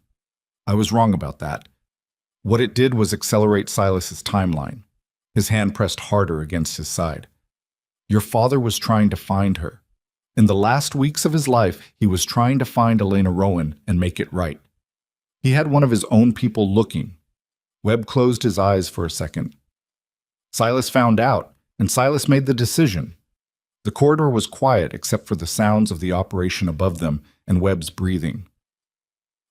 I was wrong about that. What it did was accelerate Silas's timeline." His hand pressed harder against his side. "Your father was trying to find her. In the last weeks of his life, he was trying to find Elena Rowan and make it right. He had one of his own people looking." Webb closed his eyes for a second. "Silas found out, and Silas made the decision." The corridor was quiet except for the sounds of the operation above them and Webb's breathing.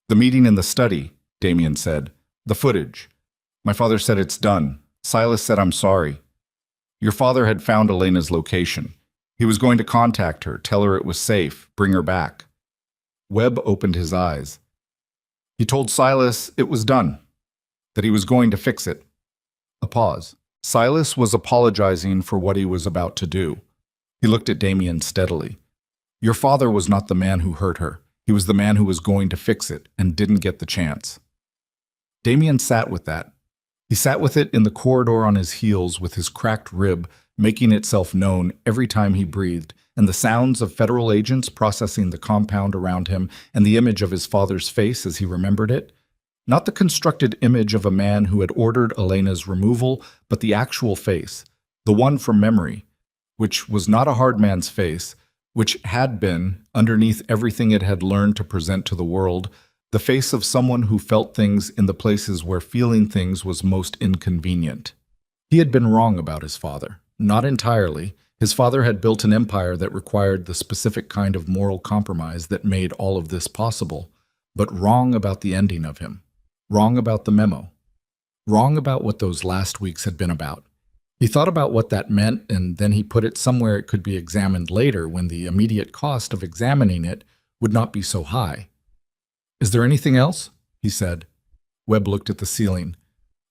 "The meeting in the study," Damien said. "The footage. My father said it's done. Silas said I'm sorry. Your father had found Elena's location. He was going to contact her, tell her it was safe, bring her back." Webb opened his eyes. "He told Silas it was done, that he was going to fix it." A pause. Silas was apologizing for what he was about to do. He looked at Damien steadily. "Your father was not the man who hurt her. He was the man who was going to fix it and didn't get the chance." Damien sat with that. He sat with it in the corridor on his heels with his cracked rib making itself known every time he breathed, and the sounds of federal agents processing the compound around him and the image of his father's face as he remembered it. Not the constructed image of a man who had ordered Elena's removal, but the actual face, the one from memory, which was not a hard man's face, which had been, underneath everything it had learned to present to the world, the face of someone who felt things in the places where feeling things was most inconvenient. He had been wrong about his father. Not entirely. His father had built an empire that required the specific kind of moral compromise that made all of this possible, but wrong about the ending of him. Wrong about the memo. Wrong about what those last weeks had been about. He thought about what that meant, and then he put it somewhere it could be examined later when the immediate cost of examining it would not be so high. "Is there anything else?" he said. Webb looked at the ceiling.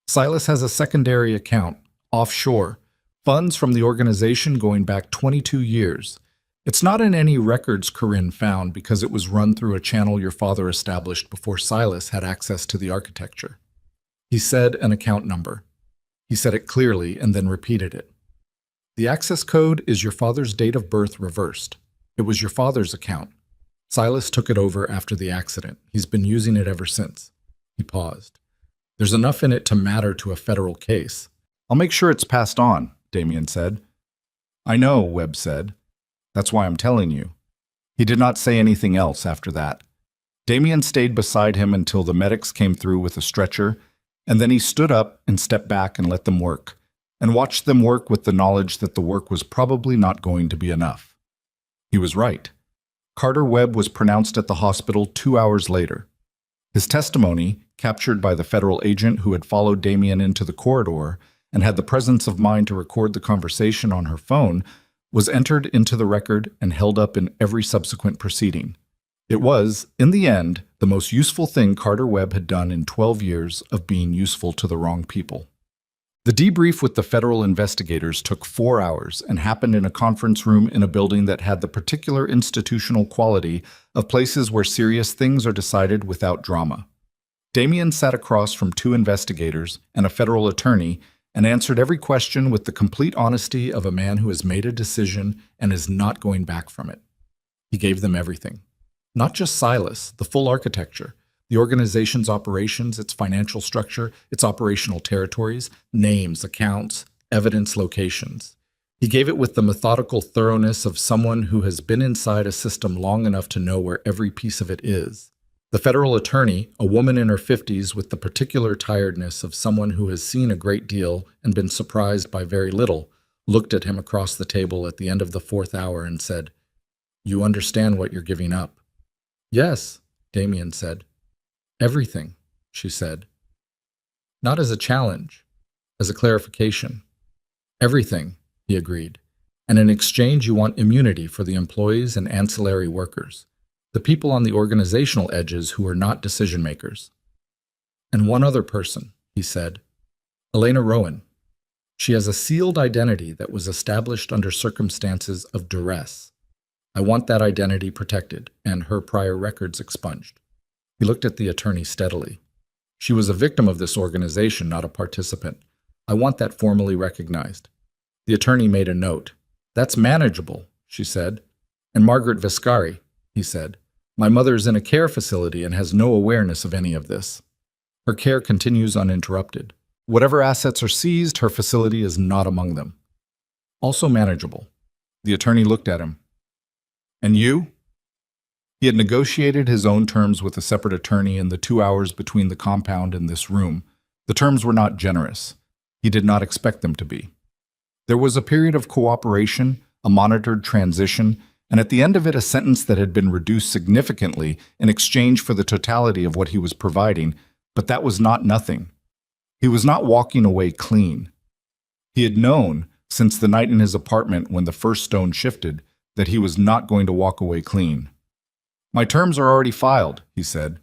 "Silas has a secondary account, offshore, funds from the organization going back 22 years. It's not in any records Corinne found because it was run through a channel your father established before Silas had access to the architecture." He said an account number. He said it clearly and then repeated it. "The access code is your father's date of birth reversed. It was your father's account. Silas took it over after the accident. He's been using it ever since." He paused. "There's enough in it to matter to a federal case." "I'll make sure it's passed on," Damien said. "I know," Webb said. "That's why I'm telling you." He did not say anything else after that. Damien stayed beside him until the medics came through with a stretcher, and then he stood up and stepped back and let them work, and watched them work with the knowledge that the work was probably not going to be enough. He was right. Carter Webb was pronounced at the hospital 2 hours later. His testimony, captured by the federal agent who had followed Damien into the corridor and had the presence of mind to record the conversation on her phone, was entered into the record and held up in every subsequent proceeding. It was, in the end, the most useful thing Carter Webb had done in 12 years of being useful to the wrong people. The debrief with the federal investigators took 4 hours and happened in a conference room in a building that had the particular institutional quality of places where serious things are decided without drama. Damien sat across from 2 investigators and a federal attorney and answered every question with the complete honesty of a man who has made a decision and is not going back from it. He gave them everything. Not just Silas, the full architecture, the organization's operations, its financial structure, its operational territories, names, accounts, evidence, locations. He gave it with the methodical thoroughness of someone who has been inside a system long enough to know where every piece of it is. The federal attorney, a woman in her 50s with the particular tiredness of someone who has seen a great deal and been surprised by very little, looked at him across the table at the end of the 4th hour and said, "You understand what you're giving up?" "Yes," Damien said. "Everything," she said. "Not as a challenge, as a clarification." "Everything," he agreed. "And in exchange you want immunity for the employees and ancillary workers, the people on the organizational edges who are not decision makers." "And one other person," he said. "Elena Rowan. She has a sealed identity that was established under circumstances of duress. I want that identity protected and her prior records expunged." He looked at the attorney steadily. "She was a victim of this organization, not a participant. I want that formally recognized." The attorney made a note. "That's manageable," she said. "And Margaret Viscari," he said. "My mother is in a care facility and has no awareness of any of this. Her care continues uninterrupted. Whatever assets are seized, her facility is not among them. Also manageable." The attorney looked at him. "And you?" He had negotiated his own terms with a separate attorney in the 2 hours between the compound and this room. The terms were not generous. He did not expect them to be. There was a period of cooperation, a monitored transition, and at the end of it a sentence that had been reduced significantly in exchange for the totality of what he was providing, but that was not nothing. He was not walking away clean. He had known, since the night in his apartment when the first stone shifted, that he was not going to walk away clean. "My terms are already filed," he said.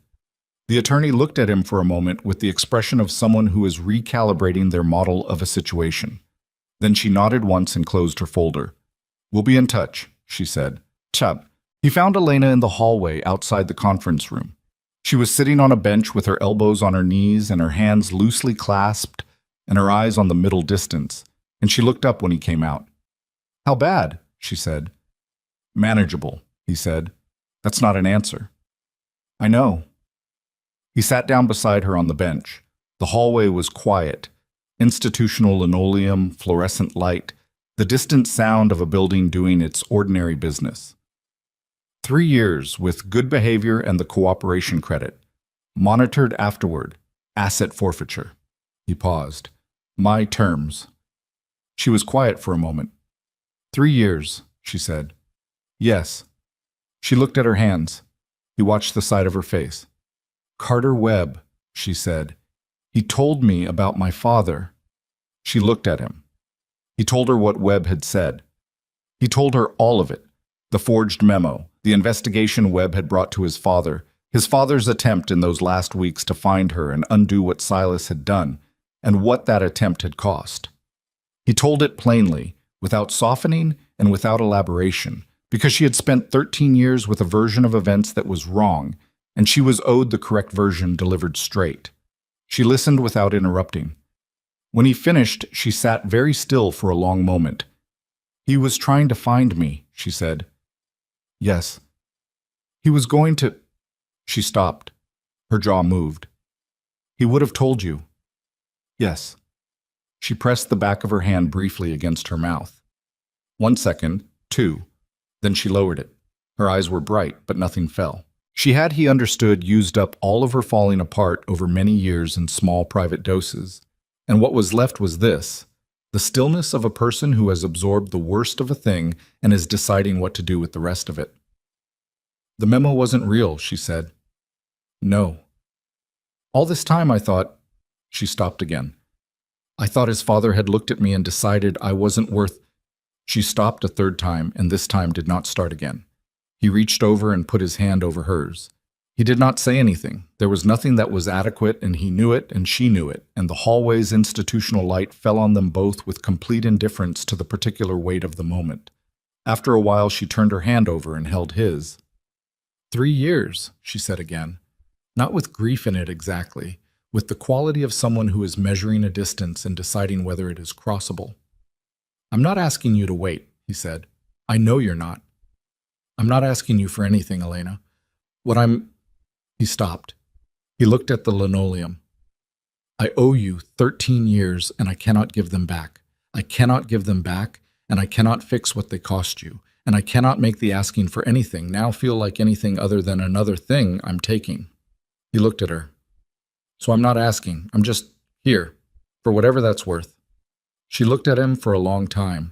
The attorney looked at him for a moment with the expression of someone who is recalibrating their model of a situation. Then she nodded once and closed her folder. "We'll be in touch," she said. Chub. He found Elena in the hallway outside the conference room. She was sitting on a bench with her elbows on her knees and her hands loosely clasped and her eyes on the middle distance, and she looked up when he came out. "How bad?" she said. "Manageable," he said. "That's not an answer." "I know." He sat down beside her on the bench. The hallway was quiet. Institutional linoleum, fluorescent light, the distant sound of a building doing its ordinary business. 3 years with good behavior and the cooperation credit. Monitored afterward. Asset forfeiture. He paused. "My terms." She was quiet for a moment. 3 years, she said. "Yes." She looked at her hands. He watched the side of her face. "Carter Webb," she said. "He told me about my father." She looked at him. He told her what Webb had said. He told her all of it. The forged memo, the investigation Webb had brought to his father's attempt in those last weeks to find her and undo what Silas had done, and what that attempt had cost. He told it plainly, without softening and without elaboration, because she had spent 13 years with a version of events that was wrong, and she was owed the correct version delivered straight. She listened without interrupting. When he finished, she sat very still for a long moment. "He was trying to find me," she said. "Yes." "He was going to—" She stopped. Her jaw moved. "He would have told you." "Yes." She pressed the back of her hand briefly against her mouth. 1 second, 2. Then she lowered it. Her eyes were bright, but nothing fell. She had, he understood, used up all of her falling apart over many years in small private doses. And what was left was this: the stillness of a person who has absorbed the worst of a thing and is deciding what to do with the rest of it. "The memo wasn't real," she said. "No. All this time I thought—" She stopped again. "I thought his father had looked at me and decided I wasn't worth—" She stopped a third time, and this time did not start again. He reached over and put his hand over hers. He did not say anything. There was nothing that was adequate, and he knew it, and she knew it, and the hallway's institutional light fell on them both with complete indifference to the particular weight of the moment. After a while, she turned her hand over and held his. 3 years, she said again. Not with grief in it exactly, with the quality of someone who is measuring a distance and deciding whether it is crossable. "I'm not asking you to wait," he said. "I know you're not. I'm not asking you for anything, Elena. What I'm—" He stopped. He looked at the linoleum. "I owe you 13 years, and I cannot give them back. I cannot give them back, and I cannot fix what they cost you, and I cannot make the asking for anything now feel like anything other than another thing I'm taking." He looked at her. "So I'm not asking. I'm just here, for whatever that's worth." She looked at him for a long time.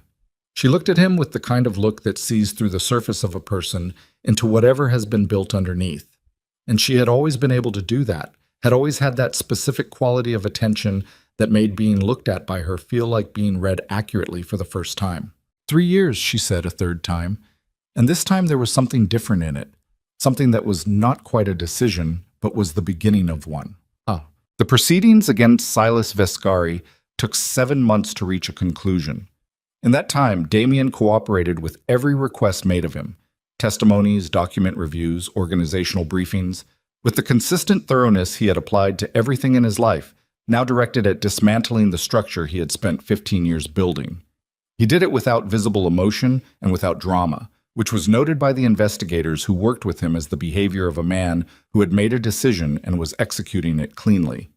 She looked at him with the kind of look that sees through the surface of a person into whatever has been built underneath. And she had always been able to do that, had always had that specific quality of attention that made being looked at by her feel like being read accurately for the first time. 3 years, she said a third time, and this time there was something different in it, something that was not quite a decision, but was the beginning of one. The proceedings against Silas Vescari took 7 months to reach a conclusion. In that time, Damien cooperated with every request made of him: testimonies, document reviews, organizational briefings, with the consistent thoroughness he had applied to everything in his life, now directed at dismantling the structure he had spent 15 years building. He did it without visible emotion and without drama, which was noted by the investigators who worked with him as the behavior of a man who had made a decision and was executing it cleanly.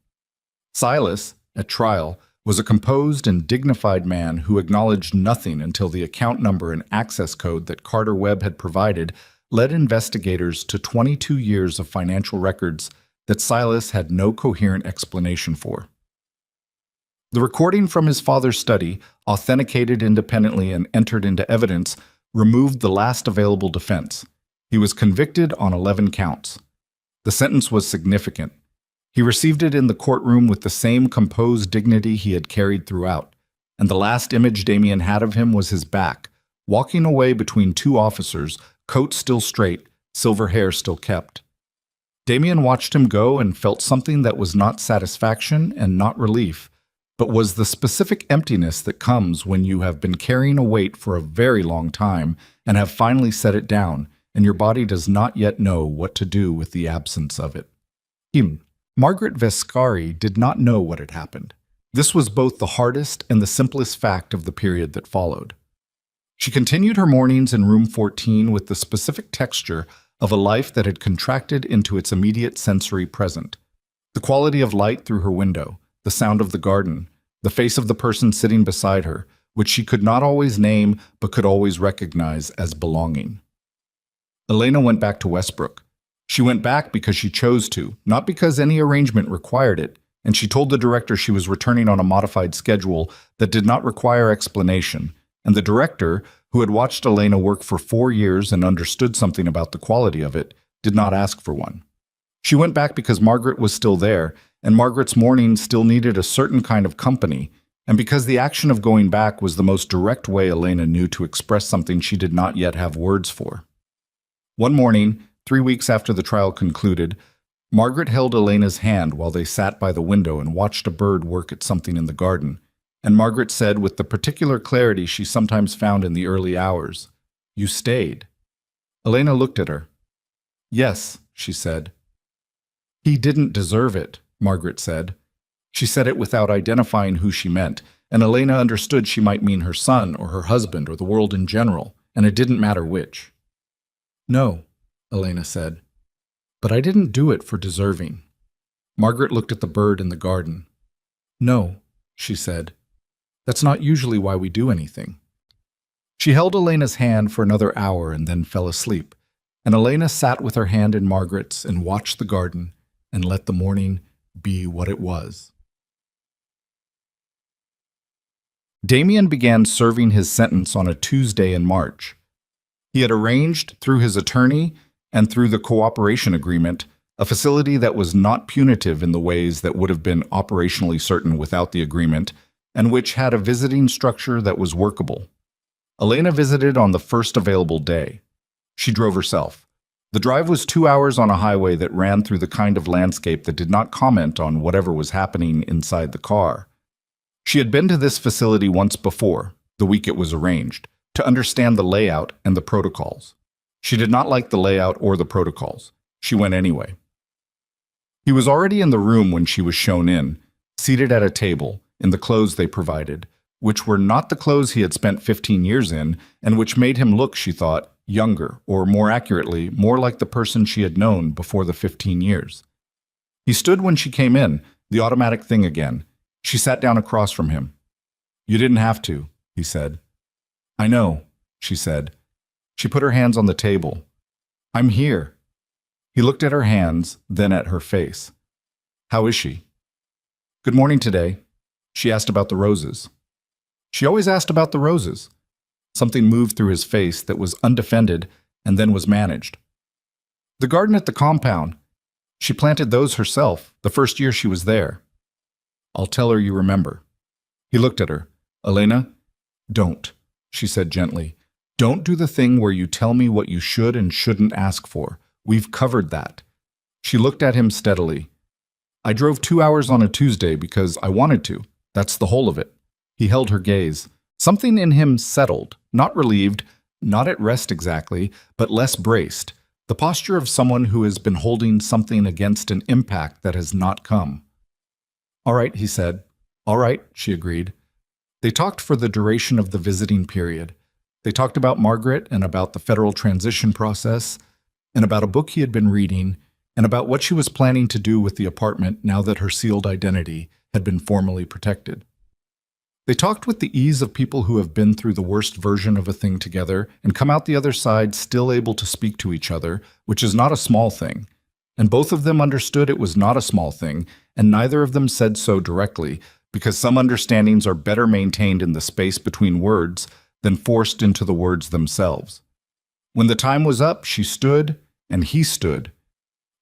Silas, at trial, was a composed and dignified man who acknowledged nothing until the account number and access code that Carter Webb had provided led investigators to 22 years of financial records that Silas had no coherent explanation for. The recording from his father's study, authenticated independently and entered into evidence, removed the last available defense. He was convicted on 11 counts. The sentence was significant. He received it in the courtroom with the same composed dignity he had carried throughout, and the last image Damien had of him was his back, walking away between 2 officers, coat still straight, silver hair still kept. Damien watched him go and felt something that was not satisfaction and not relief, but was the specific emptiness that comes when you have been carrying a weight for a very long time and have finally set it down, and your body does not yet know what to do with the absence of it. Margaret Vescari did not know what had happened. This was both the hardest and the simplest fact of the period that followed. She continued her mornings in room 14 with the specific texture of a life that had contracted into its immediate sensory present. The quality of light through her window, the sound of the garden, the face of the person sitting beside her, which she could not always name but could always recognize as belonging. Elena went back to Westbrook. She went back because she chose to, not because any arrangement required it, and she told the director she was returning on a modified schedule that did not require explanation, and the director, who had watched Elena work for 4 years and understood something about the quality of it, did not ask for one. She went back because Margaret was still there, and Margaret's morning still needed a certain kind of company, and because the action of going back was the most direct way Elena knew to express something she did not yet have words for. One morning, 3 weeks after the trial concluded, Margaret held Elena's hand while they sat by the window and watched a bird work at something in the garden, and Margaret said with the particular clarity she sometimes found in the early hours, "You stayed." Elena looked at her. "Yes," she said. "He didn't deserve it," Margaret said. She said it without identifying who she meant, and Elena understood she might mean her son or her husband or the world in general, and it didn't matter which. "No," Elena said, "but I didn't do it for deserving." Margaret looked at the bird in the garden. "No," she said, "that's not usually why we do anything." She held Elena's hand for another hour and then fell asleep, and Elena sat with her hand in Margaret's and watched the garden and let the morning be what it was. Damien began serving his sentence on a Tuesday in March. He had arranged, through his attorney and through the cooperation agreement, a facility that was not punitive in the ways that would have been operationally certain without the agreement, and which had a visiting structure that was workable. Elena visited on the first available day. She drove herself. The drive was 2 hours on a highway that ran through the kind of landscape that did not comment on whatever was happening inside the car. She had been to this facility once before, the week it was arranged, to understand the layout and the protocols. She did not like the layout or the protocols. She went anyway. He was already in the room when she was shown in, seated at a table, in the clothes they provided, which were not the clothes he had spent 15 years in, and which made him look, she thought, younger, or more accurately, more like the person she had known before the 15 years. He stood when she came in, the automatic thing again. She sat down across from him. "You didn't have to," he said. "I know," she said. She put her hands on the table. "I'm here." He looked at her hands, then at her face. "How is she?" "Good morning today." She asked about the roses. She always asked about the roses. Something moved through his face that was undefended and then was managed. "The garden at the compound. She planted those herself, the first year she was there." "I'll tell her you remember." He looked at her. "Elena, don't," she said gently. "Don't do the thing where you tell me what you should and shouldn't ask for. We've covered that." She looked at him steadily. "I drove 2 hours on a Tuesday because I wanted to. That's the whole of it." He held her gaze. Something in him settled, not relieved, not at rest exactly, but less braced, the posture of someone who has been holding something against an impact that has not come. "All right," he said. "All right," she agreed. They talked for the duration of the visiting period. They talked about Margaret and about the federal transition process, and about a book he had been reading, and about what she was planning to do with the apartment now that her sealed identity had been formally protected. They talked with the ease of people who have been through the worst version of a thing together and come out the other side still able to speak to each other, which is not a small thing. And both of them understood it was not a small thing, and neither of them said so directly, because some understandings are better maintained in the space between words than forced into the words themselves. When the time was up, she stood, and he stood,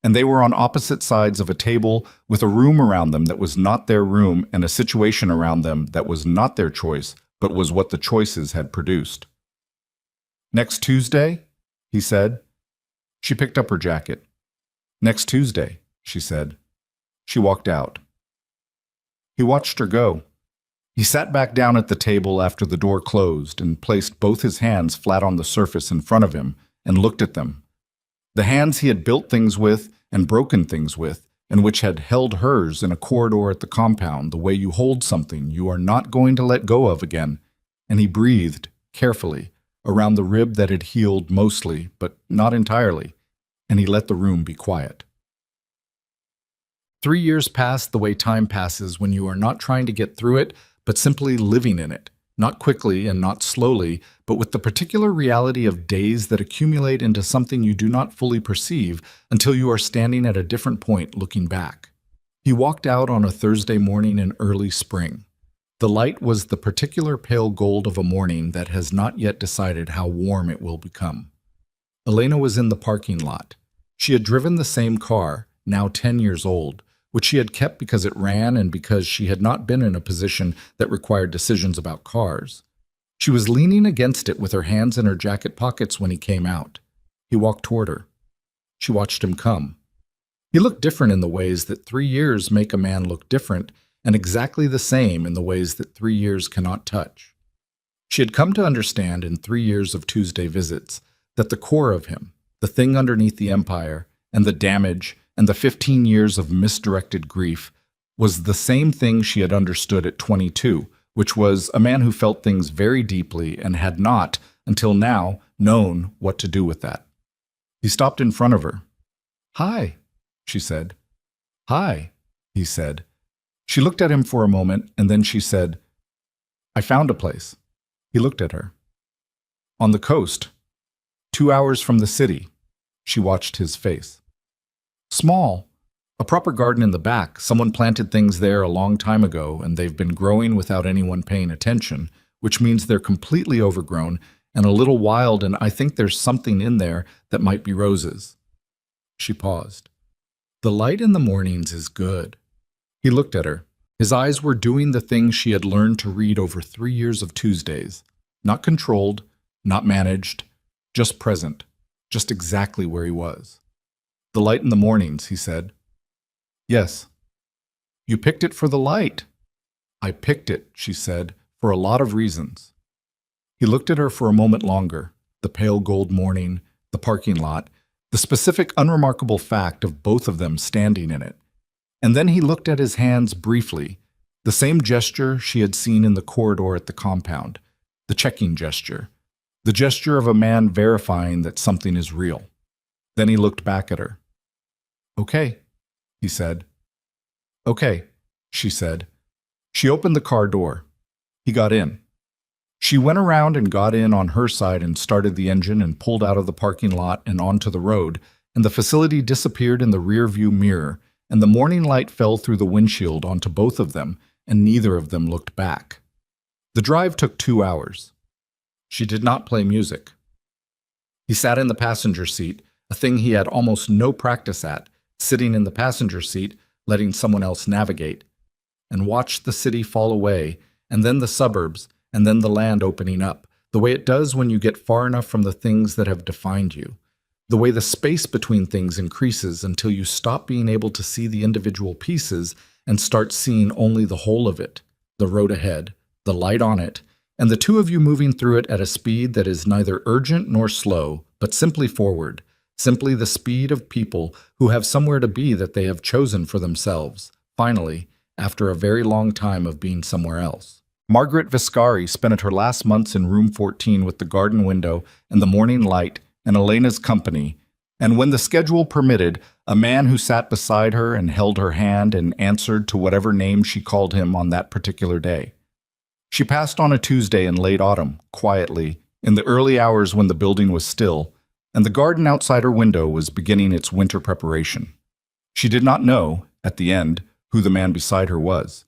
and they were on opposite sides of a table with a room around them that was not their room and a situation around them that was not their choice, but was what the choices had produced. "Next Tuesday?" he said. She picked up her jacket. "Next Tuesday," she said. She walked out. He watched her go. He sat back down at the table after the door closed and placed both his hands flat on the surface in front of him and looked at them. The hands he had built things with and broken things with, and which had held hers in a corridor at the compound, the way you hold something you are not going to let go of again, and he breathed, carefully, around the rib that had healed mostly, but not entirely, and he let the room be quiet. 3 years passed the way time passes when you are not trying to get through it, but simply living in it, not quickly and not slowly, but with the particular reality of days that accumulate into something you do not fully perceive until you are standing at a different point looking back. He walked out on a Thursday morning in early spring. The light was the particular pale gold of a morning that has not yet decided how warm it will become. Elena was in the parking lot. She had driven the same car, now 10 years old, which she had kept because it ran and because she had not been in a position that required decisions about cars. She was leaning against it with her hands in her jacket pockets when he came out. He walked toward her. She watched him come. He looked different in the ways that 3 years make a man look different, and exactly the same in the ways that 3 years cannot touch. She had come to understand in 3 years of Tuesday visits that the core of him, the thing underneath the empire, and the damage, and the 15 years of misdirected grief, was the same thing she had understood at 22, which was a man who felt things very deeply and had not, until now, known what to do with that. He stopped in front of her. "Hi," she said. "Hi," he said. She looked at him for a moment, and then she said, "I found a place." He looked at her. "On the coast, 2 hours from the city." She watched his face. "Small. A proper garden in the back. Someone planted things there a long time ago, and they've been growing without anyone paying attention, which means they're completely overgrown and a little wild, and I think there's something in there that might be roses." She paused. "The light in the mornings is good." He looked at her. His eyes were doing the thing she had learned to read over 3 years of Tuesdays. Not controlled, not managed, just present, just exactly where he was. "The light in the mornings," he said. "Yes." "You picked it for the light." "I picked it," she said, "for a lot of reasons." He looked at her for a moment longer, the pale gold morning, the parking lot, the specific unremarkable fact of both of them standing in it. And then he looked at his hands briefly, the same gesture she had seen in the corridor at the compound, the checking gesture, the gesture of a man verifying that something is real. Then he looked back at her. "Okay," he said. "Okay," she said. She opened the car door. He got in. She went around and got in on her side and started the engine and pulled out of the parking lot and onto the road, and the facility disappeared in the rear-view mirror, and the morning light fell through the windshield onto both of them, and neither of them looked back. The drive took 2 hours. She did not play music. He sat in the passenger seat, a thing he had almost no practice at, sitting in the passenger seat, letting someone else navigate, and watched the city fall away, and then the suburbs, and then the land opening up, the way it does when you get far enough from the things that have defined you. The way the space between things increases until you stop being able to see the individual pieces and start seeing only the whole of it, the road ahead, the light on it, and the two of you moving through it at a speed that is neither urgent nor slow, but simply forward, simply the speed of people who have somewhere to be that they have chosen for themselves, finally, after a very long time of being somewhere else. Margaret Viscari spent her last months in room 14 with the garden window and the morning light and Elena's company, and when the schedule permitted, a man who sat beside her and held her hand and answered to whatever name she called him on that particular day. She passed on a Tuesday in late autumn, quietly, in the early hours when the building was still, and the garden outside her window was beginning its winter preparation. She did not know, at the end, who the man beside her was.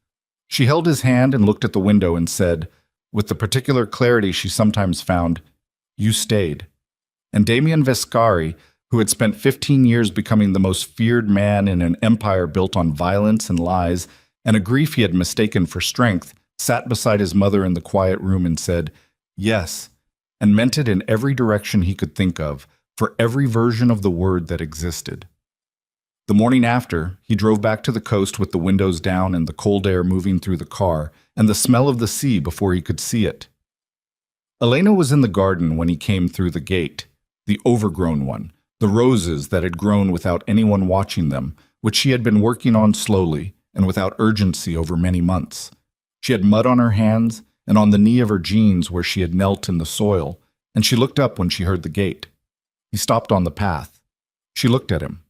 She held his hand and looked at the window and said, with the particular clarity she sometimes found, "You stayed." And Damien Vescari, who had spent 15 years becoming the most feared man in an empire built on violence and lies, and a grief he had mistaken for strength, sat beside his mother in the quiet room and said, "Yes," and meant it in every direction he could think of, for every version of the word that existed. The morning after, he drove back to the coast with the windows down and the cold air moving through the car, and the smell of the sea before he could see it. Elena was in the garden when he came through the gate, the overgrown one, the roses that had grown without anyone watching them, which she had been working on slowly and without urgency over many months. She had mud on her hands and on the knee of her jeans where she had knelt in the soil, and she looked up when she heard the gate. He stopped on the path. She looked at him.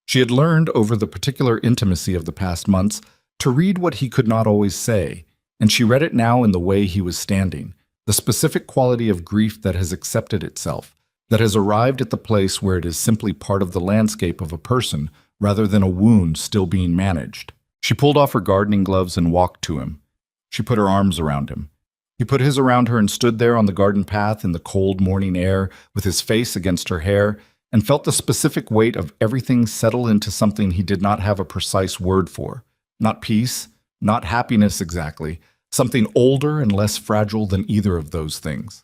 She had learned over the particular intimacy of the past months to read what he could not always say, and she read it now in the way he was standing, the specific quality of grief that has accepted itself, that has arrived at the place where it is simply part of the landscape of a person rather than a wound still being managed. She pulled off her gardening gloves and walked to him. She put her arms around him. He put his around her and stood there on the garden path in the cold morning air with his face against her hair, and felt the specific weight of everything settle into something he did not have a precise word for. Not peace, not happiness exactly, something older and less fragile than either of those things.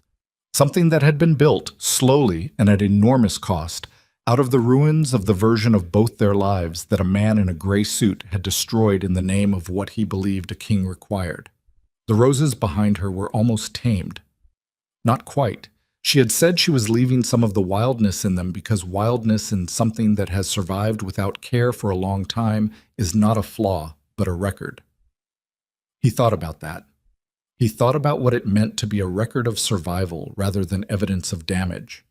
Something that had been built, slowly and at enormous cost, out of the ruins of the version of both their lives that a man in a gray suit had destroyed in the name of what he believed a king required. The roses behind her were almost tamed. Not quite. She had said she was leaving some of the wildness in them because wildness in something that has survived without care for a long time is not a flaw, but a record. He thought about that. He thought about what it meant to be a record of survival rather than evidence of damage.